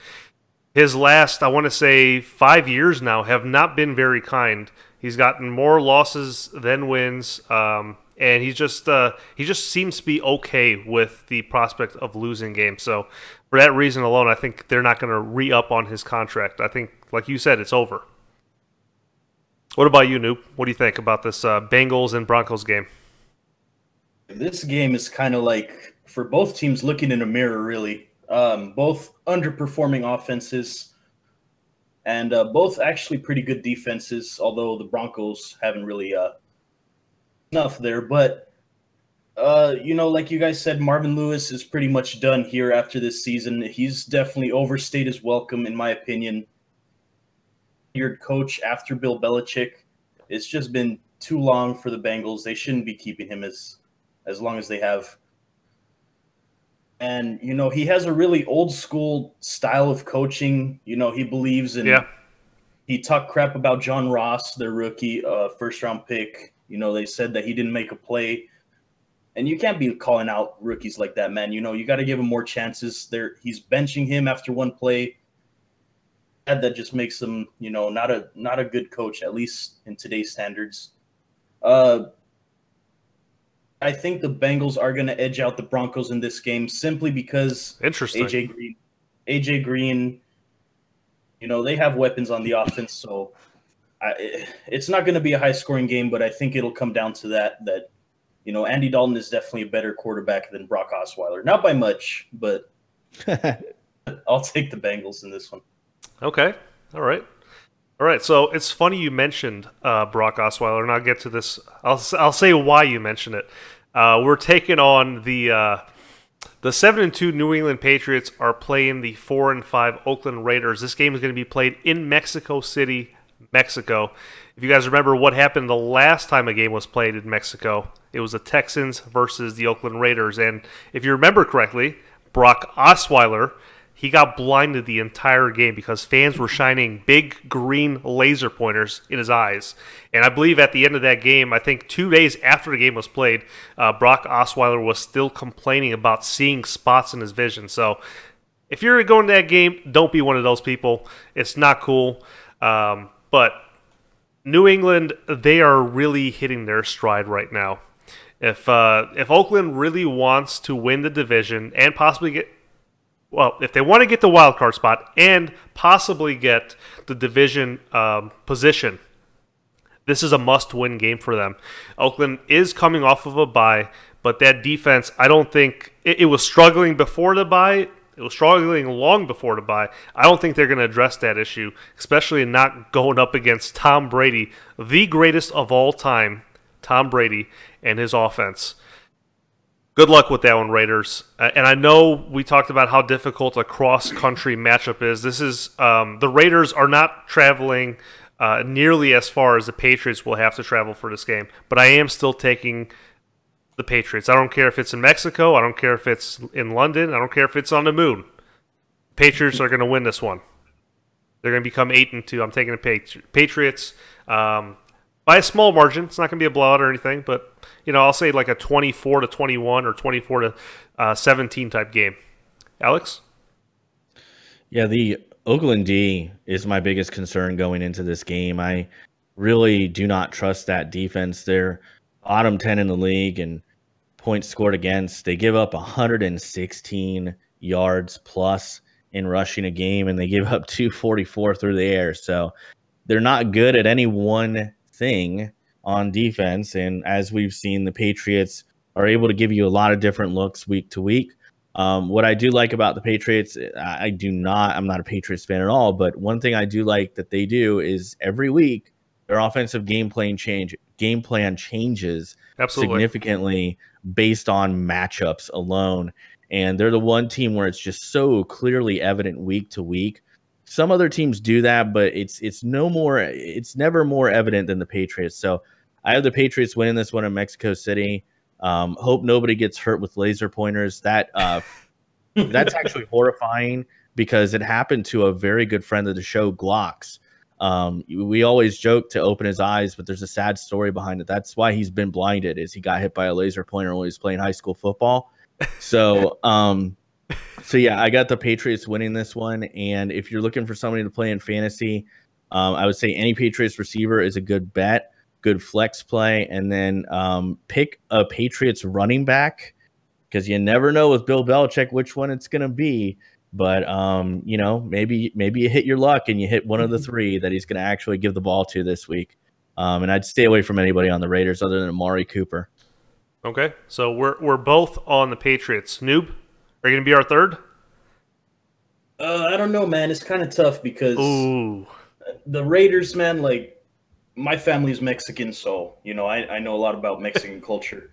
Speaker 2: his last, I want to say, 5 years now have not been very kind. He's gotten more losses than wins. And he just seems to be okay with the prospect of losing games. So, for that reason alone, I think they're not going to re-up on his contract. I think, like you said, it's over. What about you, Noop? What do you think about this Bengals and Broncos game?
Speaker 4: This game is kind of like, for both teams, looking in a mirror, really. Both underperforming offenses and both actually pretty good defenses, although the Broncos haven't really enough there. But, you know, like you guys said, Marvin Lewis is pretty much done here after this season. He's definitely overstayed his welcome, in my opinion. Your coach after Bill Belichick. It's just been too long for the Bengals. They shouldn't be keeping him as long as they have. And, you know, he has a really old school style of coaching. You know, he believes in he talked crap about John Ross, their rookie first round pick. You know, they said that he didn't make a play. And you can't be calling out rookies like that, man. You know, you got to give him more chances. He's benching him after one play. That just makes him, you know, not a good coach, at least in today's standards. I think the Bengals are going to edge out the Broncos in this game simply because AJ Green, you know, they have weapons on the offense, so it's not going to be a high-scoring game, but I think it'll come down to that, you know, Andy Dalton is definitely a better quarterback than Brock Osweiler. Not by much, but I'll take the Bengals in this one.
Speaker 2: Okay. All right. So it's funny you mentioned Brock Osweiler, and I'll get to this. I'll say why you mentioned it. We're taking on the 7-2 New England Patriots are playing the 4-5 Oakland Raiders. This game is going to be played in Mexico City, Mexico. If you guys remember what happened the last time a game was played in Mexico, it was the Texans versus the Oakland Raiders. And if you remember correctly, Brock Osweiler, he got blinded the entire game because fans were shining big green laser pointers in his eyes. And I believe at the end of that game, I think 2 days after the game was played, Brock Osweiler was still complaining about seeing spots in his vision. So if you're going to that game, don't be one of those people. It's not cool. But New England, they are really hitting their stride right now. If Oakland really wants to win the division and possibly if they want to get the wild card spot and possibly get the division position, this is a must-win game for them. Oakland is coming off of a bye, but that defense, I don't think it was struggling before the bye. It was struggling long before the bye. I don't think they're going to address that issue, especially not going up against Tom Brady, the greatest of all time, Tom Brady, and his offense. Good luck with that one, Raiders. And I know we talked about how difficult a cross-country matchup is. This is the Raiders are not traveling nearly as far as the Patriots will have to travel for this game, but I am still taking the Patriots. I don't care if it's in Mexico. I don't care if it's in London. I don't care if it's on the moon. Patriots are going to win this one. They're going to become 8-2. I'm taking the Patriots by a small margin. It's not going to be a blowout or anything, but I'll say like a 24-21 or 24-17 type game. Alex?
Speaker 3: Yeah, the Oakland D is my biggest concern going into this game. I really do not trust that defense. They're bottom 10 in the league and points scored against. They give up 116 yards plus in rushing a game, and they give up 244 through the air. So they're not good at any one thing on defense. And as we've seen, the Patriots are able to give you a lot of different looks week to week. What I do like about the Patriots, I'm not a Patriots fan at all, but one thing I do like that they do is every week their offensive game plan changes significantly based on matchups alone. And they're the one team where it's just so clearly evident week to week. Some other teams do that, but it's never more evident than the Patriots. So I have the Patriots winning this one in Mexico City. Hope nobody gets hurt with laser pointers. That's actually horrifying because it happened to a very good friend of the show, Glocks. We always joke to open his eyes, but there's a sad story behind it. That's why he's been blinded, is he got hit by a laser pointer when he was playing high school football. So yeah, I got the Patriots winning this one. And if you're looking for somebody to play in fantasy, I would say any Patriots receiver is a good bet. Good flex play, and then pick a Patriots running back because you never know with Bill Belichick which one it's going to be. But maybe you hit your luck and you hit one of the three that he's going to actually give the ball to this week. And I'd stay away from anybody on the Raiders other than Amari Cooper.
Speaker 2: Okay, so we're both on the Patriots. Noob, are you going to be our third?
Speaker 4: I don't know, man. It's kind of tough because the Raiders, man, like. My family's Mexican, so I know a lot about Mexican culture.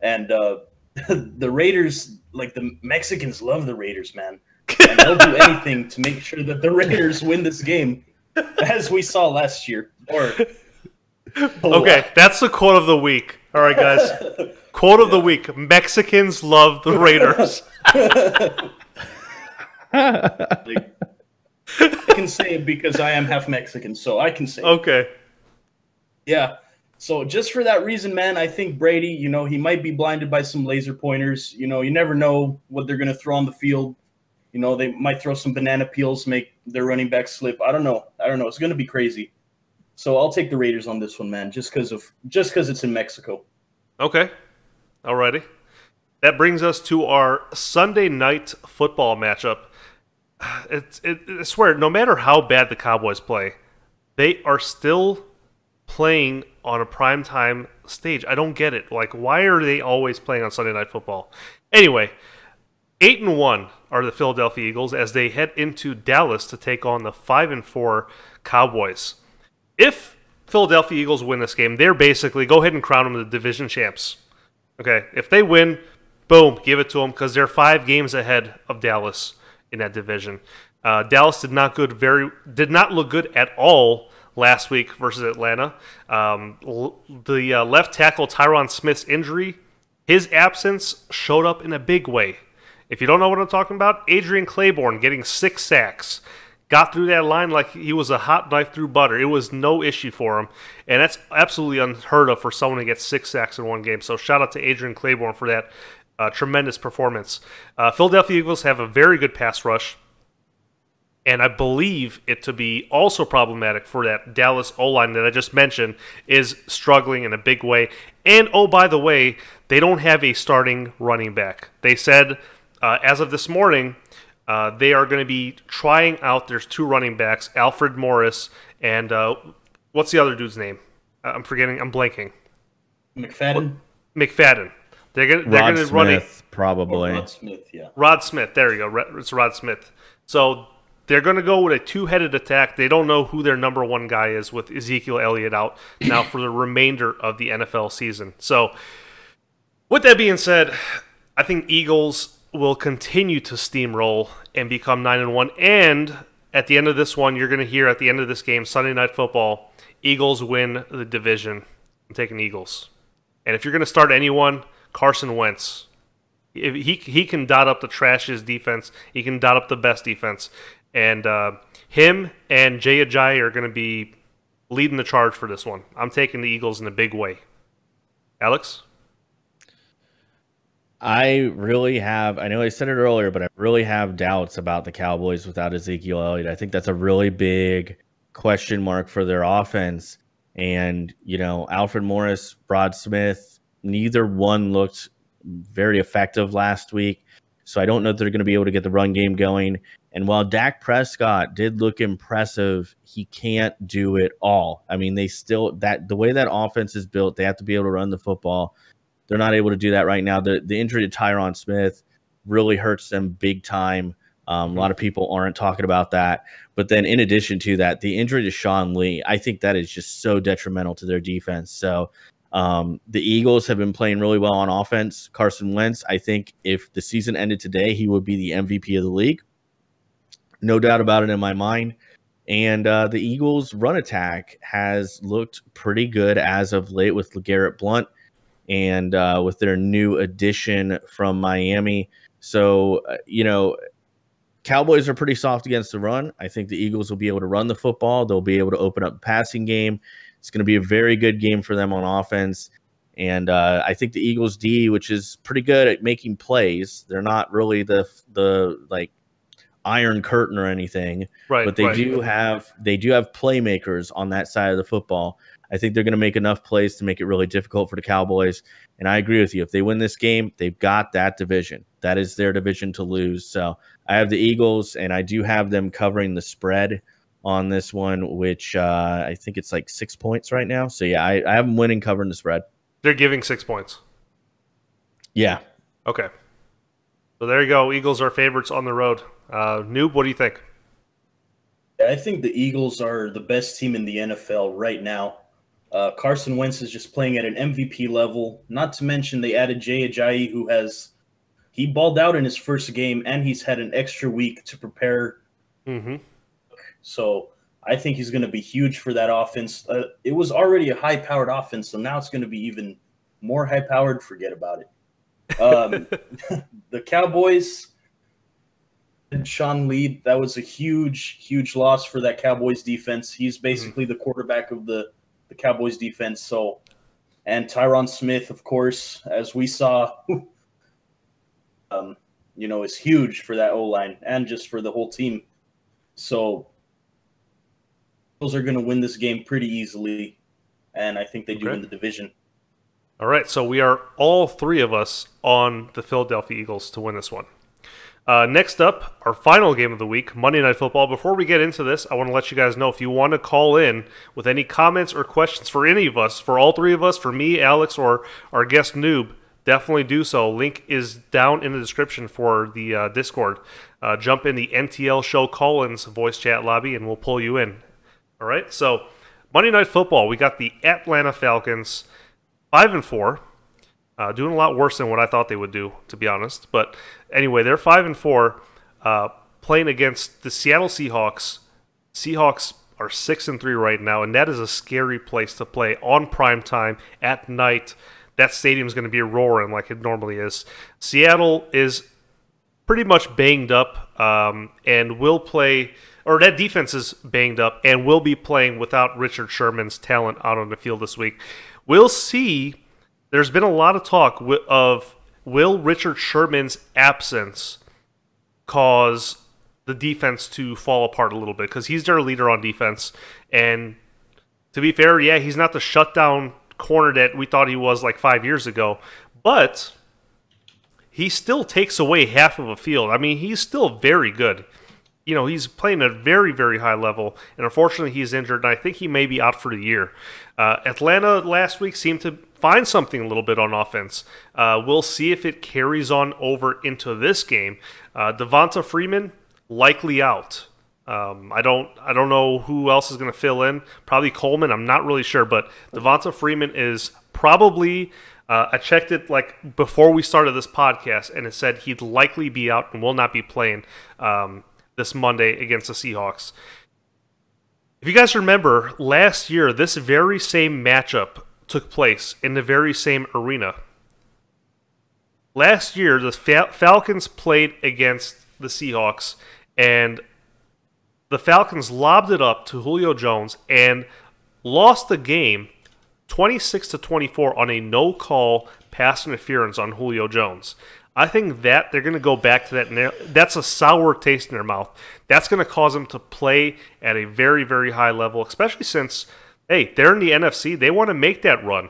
Speaker 4: And the Raiders, like the Mexicans, love the Raiders, man, and they'll do anything to make sure that the Raiders win this game, as we saw last year.
Speaker 2: Okay, that's the quote of the week. All right, guys, quote of the week: Mexicans love the Raiders.
Speaker 4: I can say it because I am half Mexican, so I can say it.
Speaker 2: Okay. Yeah.
Speaker 4: So just for that reason, man, I think Brady, he might be blinded by some laser pointers. You never know what they're going to throw on the field. They might throw some banana peels, make their running back slip. I don't know. It's going to be crazy. So I'll take the Raiders on this one, man, just because it's in Mexico.
Speaker 2: Okay. Alrighty. That brings us to our Sunday night football matchup. I swear, no matter how bad the Cowboys play, they are still playing on a primetime stage. I don't get it. Like, why are they always playing on Sunday Night Football? Anyway, 8-1 are the Philadelphia Eagles as they head into Dallas to take on the 5-4 Cowboys. If Philadelphia Eagles win this game, they're basically, go ahead and crown them the division champs. Okay, if they win, boom, give it to them because they're 5 games ahead of Dallas in that division. Dallas did not look good at all last week versus Atlanta. The left tackle Tyron Smith's injury, his absence showed up in a big way. If you don't know what I'm talking about, Adrian Claiborne getting 6 sacks. Got through that line like he was a hot knife through butter. It was no issue for him. And that's absolutely unheard of for someone to get 6 sacks in one game. So shout out to Adrian Claiborne for that tremendous performance. Philadelphia Eagles have a very good pass rush. And I believe it to be also problematic for that Dallas O-line that I just mentioned is struggling in a big way. And, oh, by the way, they don't have a starting running back. They said, as of this morning, they are going to be trying out, there's 2 running backs, Alfred Morris and what's the other dude's name? I'm blanking.
Speaker 4: McFadden.
Speaker 2: McFadden. They're gonna run it.
Speaker 3: Probably.
Speaker 4: Rod Smith, yeah.
Speaker 2: Rod Smith, there you go. It's Rod Smith. So they're going to go with a two-headed attack. They don't know who their number one guy is with Ezekiel Elliott out now for the remainder of the NFL season. So with that being said, I think Eagles will continue to steamroll and become 9-1. And at the end of this one, you're going to hear at the end of this game, Sunday Night Football, Eagles win the division. I'm taking Eagles. And if you're going to start anyone, Carson Wentz. If he can dot up the trashiest defense. He can dot up the best defense. And him and Jay Ajayi are going to be leading the charge for this one. I'm taking the Eagles in a big way. Alex?
Speaker 3: I really have, I know I said it earlier, but I really have doubts about the Cowboys without Ezekiel Elliott. I think that's a really big question mark for their offense. And, you know, Alfred Morris, Rod Smith, neither one looked very effective last week. So I don't know if they're going to be able to get the run game going. And while Dak Prescott did look impressive, he can't do it all. I mean, they still, the way that offense is built, they have to be able to run the football. They're not able to do that right now. The injury to Tyron Smith really hurts them big time. A lot of people aren't talking about that. But then in addition to that, the injury to Sean Lee, I think that is just so detrimental to their defense. So the Eagles have been playing really well on offense. Carson Wentz, I think if the season ended today, he would be the MVP of the league. No doubt about it in my mind. And the Eagles' run attack has looked pretty good as of late with LeGarrette Blount and with their new addition from Miami. So, you know, Cowboys are pretty soft against the run. I think the Eagles will be able to run the football. They'll be able to open up the passing game. It's going to be a very good game for them on offense. And I think the Eagles D, which is pretty good at making plays, they're not really the like Iron Curtain or anything,
Speaker 2: right?
Speaker 3: But they do have playmakers on that side of the football. I think they're going to make enough plays to make it really difficult for the Cowboys. And I agree with you. If they win this game, they've got that division. That is their division to lose. So I have the Eagles, and I do have them covering the spread on this one, which I think it's like 6 points right now. So, yeah, I have them winning, covering the spread.
Speaker 2: They're giving 6 points.
Speaker 3: Yeah.
Speaker 2: Okay. So there you go. Eagles are favorites on the road. Noob, what do you think?
Speaker 4: I think the Eagles are the best team in the NFL right now. Carson Wentz is just playing at an MVP level. Not to mention they added Jay Ajayi, who he balled out in his first game, and he's had an extra week to prepare.
Speaker 2: Mm-hmm.
Speaker 4: So I think he's going to be huge for that offense. It was already a high-powered offense, so now it's going to be even more high-powered. Forget about it. The Cowboys and Sean Lee, that was a huge, huge loss for that Cowboys defense. He's basically the quarterback of the Cowboys defense. So, and Tyron Smith, of course, as we saw, you know, is huge for that O-line and just for the whole team. So, those are going to win this game pretty easily, and I think they do win the division.
Speaker 2: All right, so we are all three of us on the Philadelphia Eagles to win this one. Next up, our final game of the week, Monday Night Football. Before we get into this, I want to let you guys know if you want to call in with any comments or questions for any of us, for all three of us, for me, Alex, or our guest Noob, definitely do so. Link is down in the description for the Discord. Jump in the NTL Show call-ins voice chat lobby, and we'll pull you in. All right, so Monday Night Football, we got the Atlanta Falcons, 5-4. Doing a lot worse than what I thought they would do, to be honest. But anyway, they're 5-4, playing against the Seattle Seahawks. Seahawks are 6-3 right now, and that is a scary place to play on prime time at night. That stadium is going to be roaring like it normally is. Seattle is pretty much banged up and will play, or that defense is banged up and will be playing without Richard Sherman's talent out on the field this week. We'll see. There's been a lot of talk of will Richard Sherman's absence cause the defense to fall apart a little bit, because he's their leader on defense. And to be fair, yeah, he's not the shutdown corner that we thought he was like 5 years ago, but he still takes away half of a field. I mean, he's still very good. You know, he's playing at a very, very high level, and unfortunately he's injured, and I think he may be out for the year. Atlanta last week seemed to find something a little bit on offense. We'll see if it carries on over into this game. Devonta Freeman likely out. I don't know who else is going to fill in. Probably Coleman. I'm not really sure, but Devonta Freeman is probably. I checked it like before we started this podcast, and it said he'd likely be out and will not be playing this Monday against the Seahawks. If you guys remember, last year, this very same matchup took place in the very same arena. Last year, the Falcons played against the Seahawks, and the Falcons lobbed it up to Julio Jones and lost the game 26-24 on a no-call pass interference on Julio Jones. I think that they're going to go back to that. And that's a sour taste in their mouth. That's going to cause them to play at a very, very high level, especially since, hey, they're in the NFC. They want to make that run.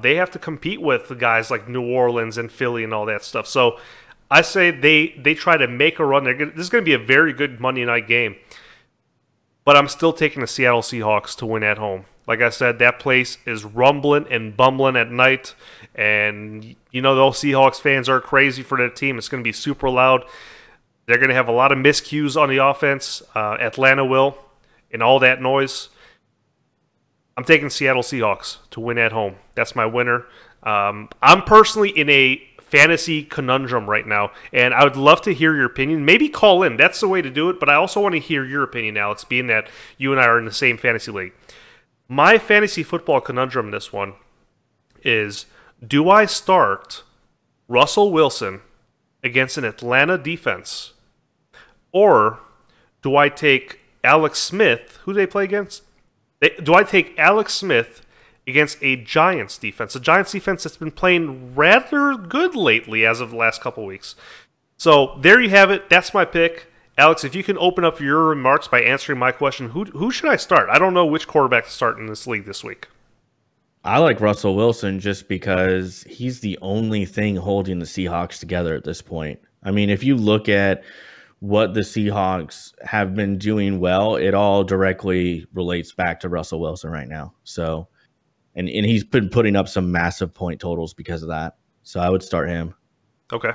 Speaker 2: They have to compete with the guys like New Orleans and Philly and all that stuff. So I say they try to make a run. This is going to be a very good Monday night game. But I'm still taking the Seattle Seahawks to win at home. Like I said, that place is rumbling and bumbling at night. And, you know, those Seahawks fans are crazy for their team. It's going to be super loud. They're going to have a lot of miscues on the offense. Atlanta will, and all that noise. I'm taking Seattle Seahawks to win at home. That's my winner. I'm personally in a fantasy conundrum right now, and I would love to hear your opinion. Maybe call in. That's the way to do it, but I also want to hear your opinion, Alex, being that you and I are in the same fantasy league. My fantasy football conundrum this one is, do I start Russell Wilson against an Atlanta defense, or do I take Alex Smith, who do they play against? Do I take Alex Smith against a Giants defense? A Giants defense that's been playing rather good lately as of the last couple weeks. So there you have it. That's my pick. Alex, if you can open up your remarks by answering my question, who should I start? I don't know which quarterback to start in this league this week.
Speaker 3: I like Russell Wilson just because he's the only thing holding the Seahawks together at this point. I mean, if you look at what the Seahawks have been doing well, it all directly relates back to Russell Wilson right now. So, and he's been putting up some massive point totals because of that. So I would start him.
Speaker 2: Okay.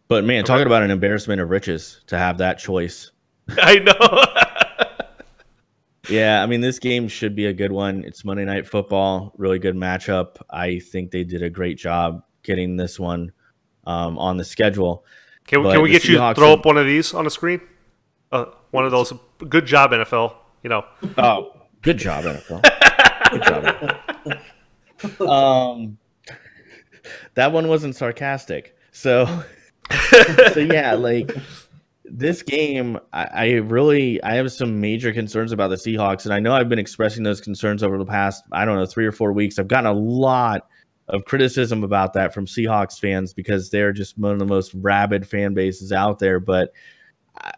Speaker 3: But, man, talking about an embarrassment of riches to have that choice.
Speaker 2: I know.
Speaker 3: Yeah, I mean, this game should be a good one. It's Monday Night Football, really good matchup. I think they did a great job getting this one on the schedule.
Speaker 2: Can we get you to throw up one of these on the screen? One of those. Good job, NFL. You know.
Speaker 3: Oh, good job, NFL. Good job. That one wasn't sarcastic. So yeah, like this game, I have some major concerns about the Seahawks, and I know I've been expressing those concerns over the past, 3 or 4 weeks. I've gotten a lot of criticism about that from Seahawks fans because they're just one of the most rabid fan bases out there. But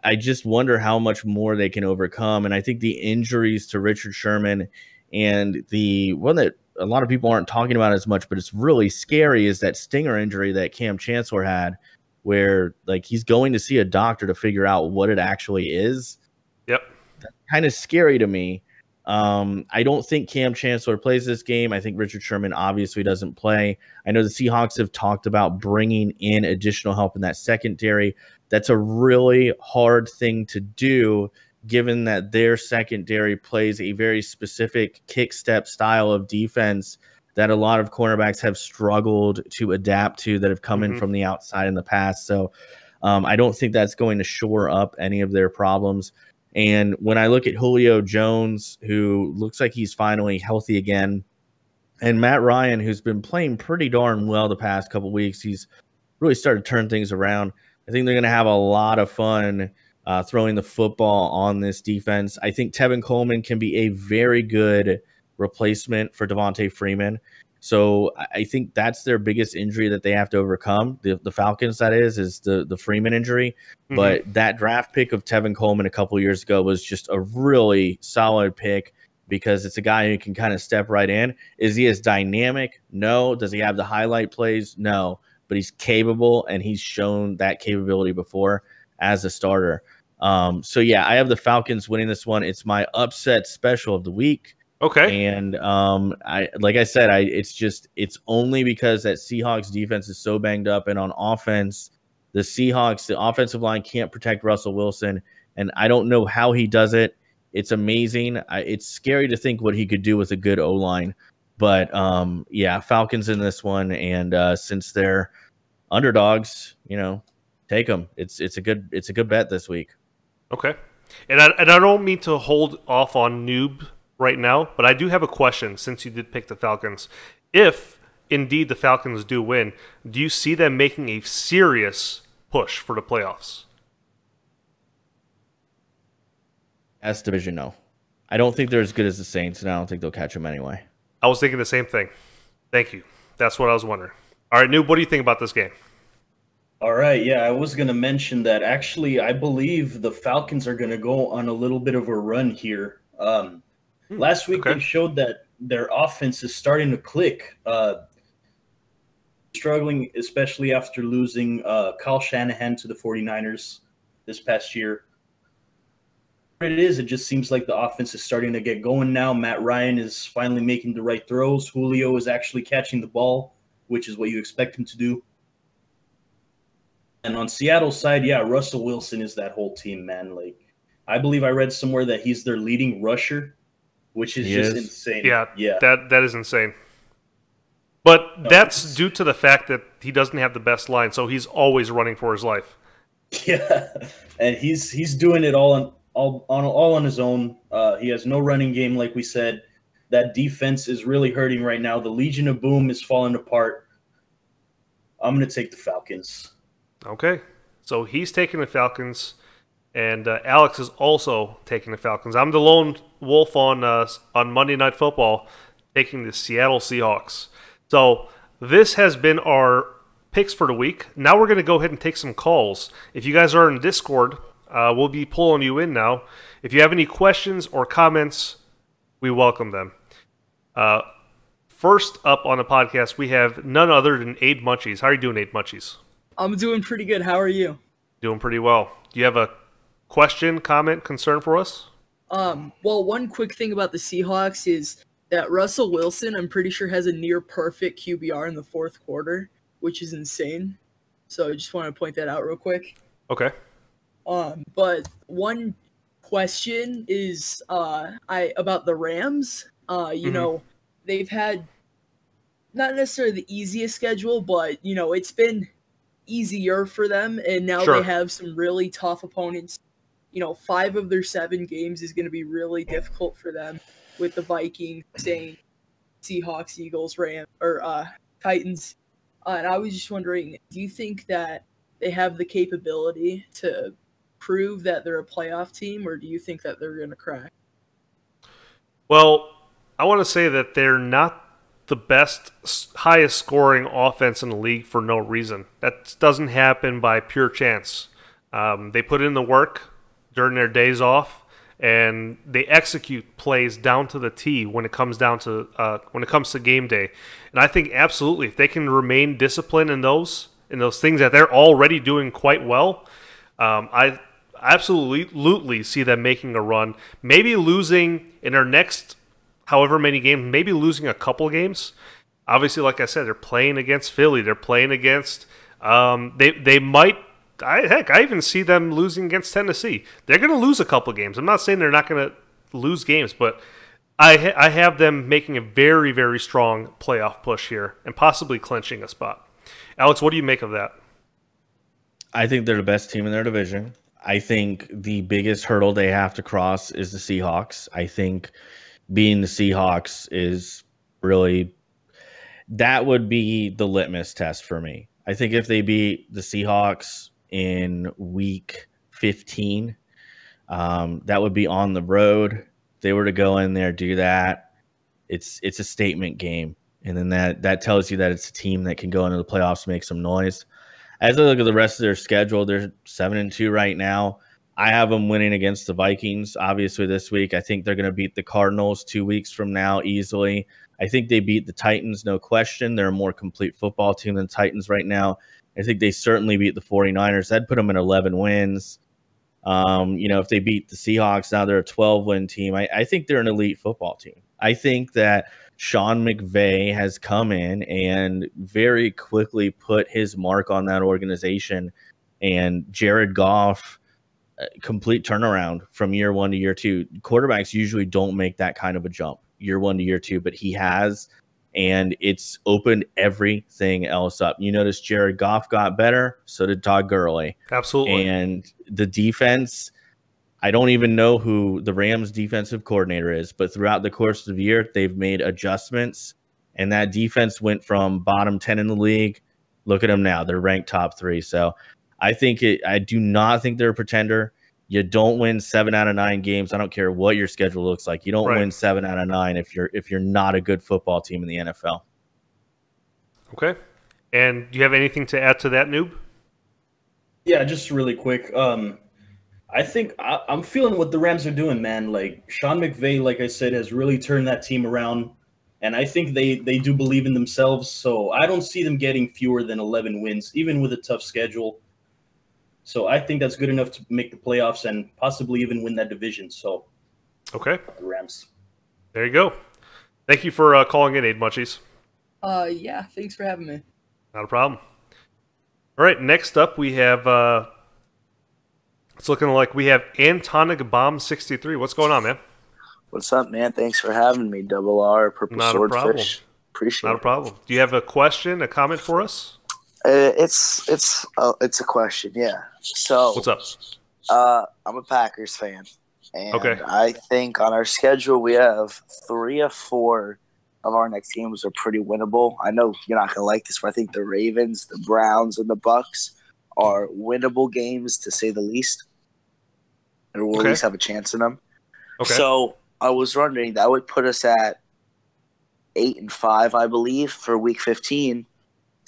Speaker 3: I just wonder how much more they can overcome. And I think the injuries to Richard Sherman and the one that a lot of people aren't talking about as much, but it's really scary, is that stinger injury that Cam Chancellor had, where like he's going to see a doctor to figure out what it actually is.
Speaker 2: Yep.
Speaker 3: That's kind of scary to me. I don't think Cam Chancellor plays this game. I think Richard Sherman obviously doesn't play. I know the Seahawks have talked about bringing in additional help in that secondary. That's a really hard thing to do, given that their secondary plays a very specific kick step style of defense that a lot of cornerbacks have struggled to adapt to, that have come in from the outside in the past. So I don't think that's going to shore up any of their problems. And when I look at Julio Jones, who looks like he's finally healthy again, and Matt Ryan, who's been playing pretty darn well the past couple weeks, he's really started to turn things around. I think they're going to have a lot of fun throwing the football on this defense. I think Tevin Coleman can be a very good replacement for Devonta Freeman. So I think that's their biggest injury that they have to overcome. The Falcons, that is the Freeman injury. But that draft pick of Tevin Coleman a couple years ago was just a really solid pick because it's a guy who can kind of step right in. Is he as dynamic? No. Does he have the highlight plays? No. But he's capable, and he's shown that capability before as a starter. So, yeah, I have the Falcons winning this one. It's my upset special of the week. Okay. And like I said, it's only because that Seahawks defense is so banged up, and on offense, the offensive line can't protect Russell Wilson, and I don't know how he does it. It's amazing. It's scary to think what he could do with a good O-line. But yeah, Falcons in this one, and since they're underdogs, take them. It's a good bet this week.
Speaker 2: Okay, and I don't mean to hold off on Noob right now, but I do have a question since you did pick the Falcons. If indeed the Falcons do win, do you see them making a serious push for the playoffs?
Speaker 3: As division, no. I don't think they're as good as the Saints, and I don't think they'll catch them anyway.
Speaker 2: I was thinking the same thing. Thank you. That's what I was wondering. All right, Noob, what do you think about this game?
Speaker 4: All right, yeah, I was going to mention that actually I believe the Falcons are going to go on a little bit of a run here. Last week they showed that their offense is starting to click. Struggling, especially after losing Kyle Shanahan to the 49ers this past year. It just seems like the offense is starting to get going now. Matt Ryan is finally making the right throws. Julio is actually catching the ball, which is what you expect him to do. And on Seattle's side, yeah, Russell Wilson is that whole team, man. Like, I believe I read somewhere that he's their leading rusher, which is insane.
Speaker 2: Yeah, that is insane. But that's due to the fact that he doesn't have the best line, so he's always running for his life.
Speaker 4: Yeah, and he's doing it all on his own. He has no running game, like we said. That defense is really hurting right now. The Legion of Boom is falling apart. I'm going to take the Falcons.
Speaker 2: Okay, so he's taking the Falcons, and Alex is also taking the Falcons. I'm the lone wolf on Monday Night Football, taking the Seattle Seahawks. So this has been our picks for the week. Now we're going to go ahead and take some calls. If you guys are in Discord, we'll be pulling you in now. If you have any questions or comments, we welcome them. First up on the podcast, we have none other than Aid Munchies. How are you doing, Aid Munchies?
Speaker 5: I'm doing pretty good. How are you?
Speaker 2: Doing pretty well. Do you have a question, comment, concern for us?
Speaker 5: Well, one quick thing about the Seahawks is that Russell Wilson, I'm pretty sure, has a near perfect QBR in the fourth quarter, which is insane. So I just want to point that out real quick.
Speaker 2: Okay.
Speaker 5: But one question is about the Rams. You know, they've had not necessarily the easiest schedule, but it's been easier for them, and now they have some really tough opponents. 5 of their 7 games is going to be really difficult for them, with the Vikings, Saints, Seahawks, Eagles, Rams, or Titans. And I was just wondering, do you think that they have the capability to prove that they're a playoff team, or do you think that they're going to crack?
Speaker 2: Well, I want to say that they're not the best, highest scoring offense in the league for no reason. That doesn't happen by pure chance. They put in the work during their days off, and they execute plays down to the T when it comes to game day. And I think absolutely, if they can remain disciplined in those things that they're already doing quite well, I absolutely see them making a run. Maybe losing in their next however many games, maybe losing a couple games. Obviously, like I said, they're playing against Philly. They're playing against they might. I even see them losing against Tennessee. They're going to lose a couple games. I'm not saying they're not going to lose games, but I have them making a very, very strong playoff push here and possibly clinching a spot. Alex, what do you make of that?
Speaker 3: I think they're the best team in their division. I think the biggest hurdle they have to cross is the Seahawks. I think being the Seahawks is really, that would be the litmus test for me. I think if they beat the Seahawks in week 15, that would be on the road. If they were to go in there, do that, it's a statement game. And then that tells you that it's a team that can go into the playoffs, make some noise. As I look at the rest of their schedule, they're 7-2 right now. I have them winning against the Vikings, obviously, this week. I think they're going to beat the Cardinals 2 weeks from now easily. I think they beat the Titans, no question. They're a more complete football team than the Titans right now. I think they certainly beat the 49ers. That'd put them at 11 wins. If they beat the Seahawks, now they're a 12-win team. I think they're an elite football team. I think that Sean McVay has come in and very quickly put his mark on that organization, and Jared Goff, complete turnaround from year 1 to year 2. Quarterbacks usually don't make that kind of a jump year 1 to year 2, but he has, and it's opened everything else up. You notice Jared Goff got better, so did Todd Gurley.
Speaker 2: Absolutely.
Speaker 3: And the defense, I don't even know who the Rams defensive coordinator is, but throughout the course of the year, they've made adjustments, and that defense went from bottom 10 in the league. Look at them now. They're ranked top 3. So I do not think they're a pretender. You don't win 7 out of 9 games. I don't care what your schedule looks like. You don't win 7 out of 9 if you're not a good football team in the NFL.
Speaker 2: Okay. And do you have anything to add to that, Noob?
Speaker 4: Yeah, just really quick. I think I'm feeling what the Rams are doing, man. Like, Sean McVay, like I said, has really turned that team around, and I think they do believe in themselves. So I don't see them getting fewer than 11 wins, even with a tough schedule. So I think that's good enough to make the playoffs and possibly even win that division. So,
Speaker 2: okay,
Speaker 4: the Rams.
Speaker 2: There you go. Thank you for calling in, Aid Munchies.
Speaker 5: Yeah, thanks for having me.
Speaker 2: Not a problem. All right, next up we have. It's looking like we have Antonic Bomb 63. What's going on, man?
Speaker 6: What's up, man? Thanks for having me. Double R, Purple Swordfish. Appreciate it.
Speaker 2: Not a problem. Do you have a question, a comment for us?
Speaker 6: It's a question, yeah. So
Speaker 2: what's up?
Speaker 6: I'm a Packers fan, and
Speaker 2: okay.
Speaker 6: I think on our schedule we have 3 or 4 of our next games are pretty winnable. I know you're not gonna like this, but I think the Ravens, the Browns, and the Bucks are winnable games, to say the least. Or we'll at least have a chance in them.
Speaker 2: Okay.
Speaker 6: So I was wondering, that would put us at 8-5, I believe, for Week 15,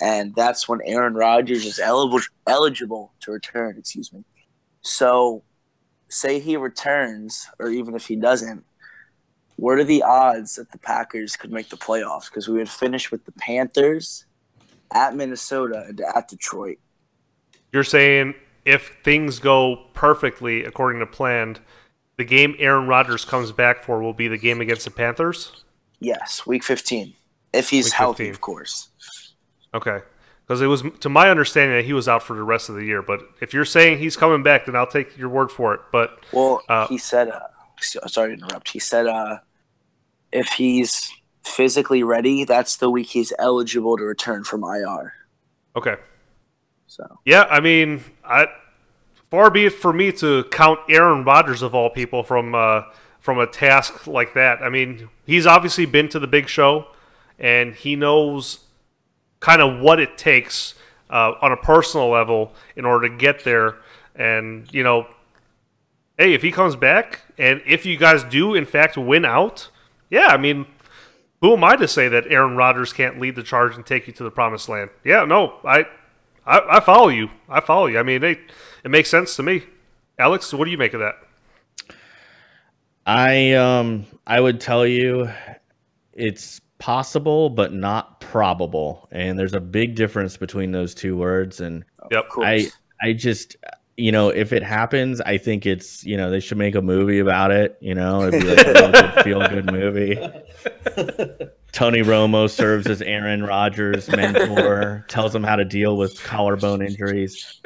Speaker 6: and that's when Aaron Rodgers is eligible to return. Excuse me. So, say he returns, or even if he doesn't, what are the odds that the Packers could make the playoffs? Because we would finish with the Panthers, at Minnesota, and at Detroit.
Speaker 2: You're saying if things go perfectly according to plan, the game Aaron Rodgers comes back for will be the game against the Panthers?
Speaker 6: Yes, Week 15. If he's healthy, of course.
Speaker 2: Okay. Because it was, to my understanding, that he was out for the rest of the year. But if you're saying he's coming back, then I'll take your word for it. But
Speaker 6: he said, sorry to interrupt. He said if he's physically ready, that's the week he's eligible to return from IR.
Speaker 2: Okay.
Speaker 6: So
Speaker 2: yeah, I mean, far be it for me to count Aaron Rodgers of all people from a task like that. I mean, he's obviously been to the big show, and he knows kind of what it takes on a personal level in order to get there. And hey, if he comes back, and if you guys do in fact win out, yeah, I mean, who am I to say that Aaron Rodgers can't lead the charge and take you to the promised land? Yeah, no, I follow you. I mean, it makes sense to me. Alex, what do you make of that?
Speaker 3: I would tell you it's possible, but not probable. And there's a big difference between those two words. And
Speaker 2: yep.
Speaker 3: I just, if it happens, I think it's, they should make a movie about it. It'd be like a feel-good movie. Tony Romo serves as Aaron Rodgers' mentor, tells him how to deal with collarbone injuries.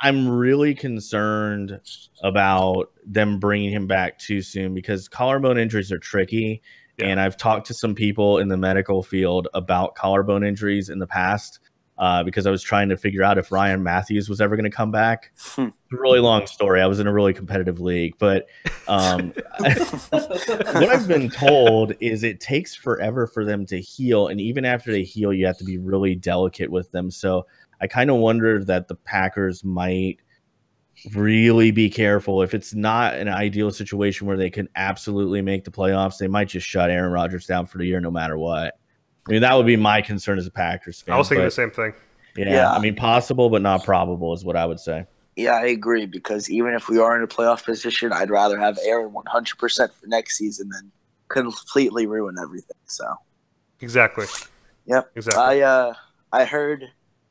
Speaker 3: I'm really concerned about them bringing him back too soon because collarbone injuries are tricky. Yeah. And I've talked to some people in the medical field about collarbone injuries in the past because I was trying to figure out if Ryan Matthews was ever going to come back. It's a really long story. I was in a really competitive league. But what I've been told is it takes forever for them to heal. And even after they heal, you have to be really delicate with them. So I kind of wonder that the Packers might really be careful. If it's not an ideal situation where they can absolutely make the playoffs, they might just shut Aaron Rodgers down for the year no matter what. I mean, that would be my concern as a Packers fan.
Speaker 2: I was thinking the same thing.
Speaker 3: Yeah, I mean, possible but not probable is what I would say.
Speaker 6: Yeah, I agree, because even if we are in a playoff position, I'd rather have Aaron 100% for next season than completely ruin everything. So
Speaker 2: exactly.
Speaker 6: Yep.
Speaker 2: Exactly.
Speaker 6: I heard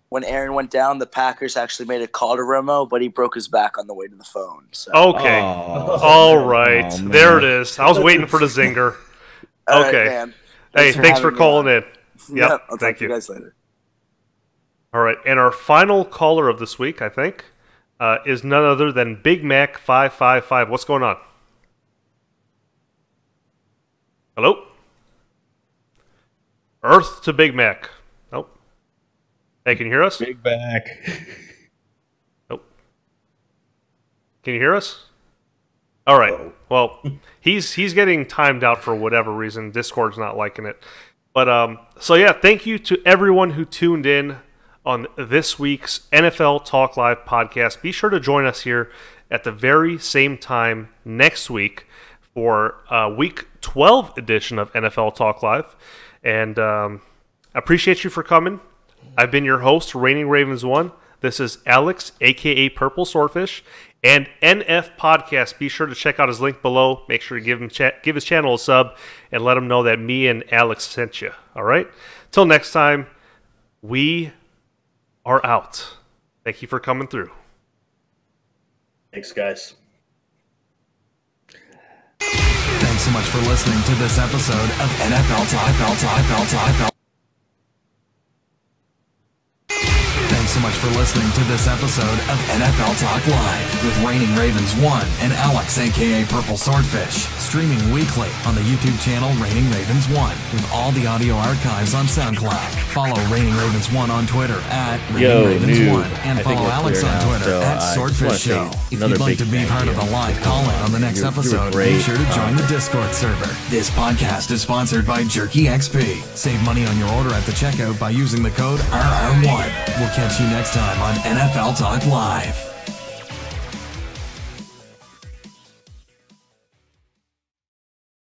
Speaker 6: when Aaron went down, the Packers actually made a call to Romo, but he broke his back on the way to the phone. So.
Speaker 2: Okay. All right. There it is. I was waiting for the zinger. Okay.
Speaker 6: Right, man.
Speaker 2: Hey, thanks for calling in.
Speaker 6: Yep. I'll talk to you guys later.
Speaker 2: All right. And our final caller of this week, I think, is none other than Big Mac 555. What's going on? Hello? Earth to Big Mac. Nope. Hey, can you hear us?
Speaker 3: Big Mac.
Speaker 2: Nope. Can you hear us? All right. Well, he's getting timed out for whatever reason. Discord's not liking it. But so yeah, thank you to everyone who tuned in on this week's NFL Talk Live podcast. Be sure to join us here at the very same time next week for Week 12 edition of NFL Talk Live. And I appreciate you for coming. I've been your host, Reigning Ravens 1. This is Alex, a.k.a. PurpleSwordfish, and NF Podcast. Be sure to check out his link below. Make sure to give his channel a sub and let him know that me and Alex sent you. All right? Till next time, we are out. Thank you for coming through.
Speaker 4: Thanks, guys.
Speaker 1: Thanks so much for listening to this episode of NFL Talk. Thanks so much for listening to this episode of NFL Talk Live with Reigning Ravens 1 and Alex, a.k.a. PurpleSwordfish. Streaming weekly on the YouTube channel Reigning Ravens 1 with all the audio archives on SoundCloud. Follow Reigning Ravens 1 on Twitter at Reigning Ravens 1 and follow Alex on Twitter at Swordfish Show. If you'd like to be part of the live call-in on the next episode, be sure to join the Discord server. This podcast is sponsored by Jerky XP. Save money on your order at the checkout by using the code RR1. We'll catch you next time on NFL Talk Live.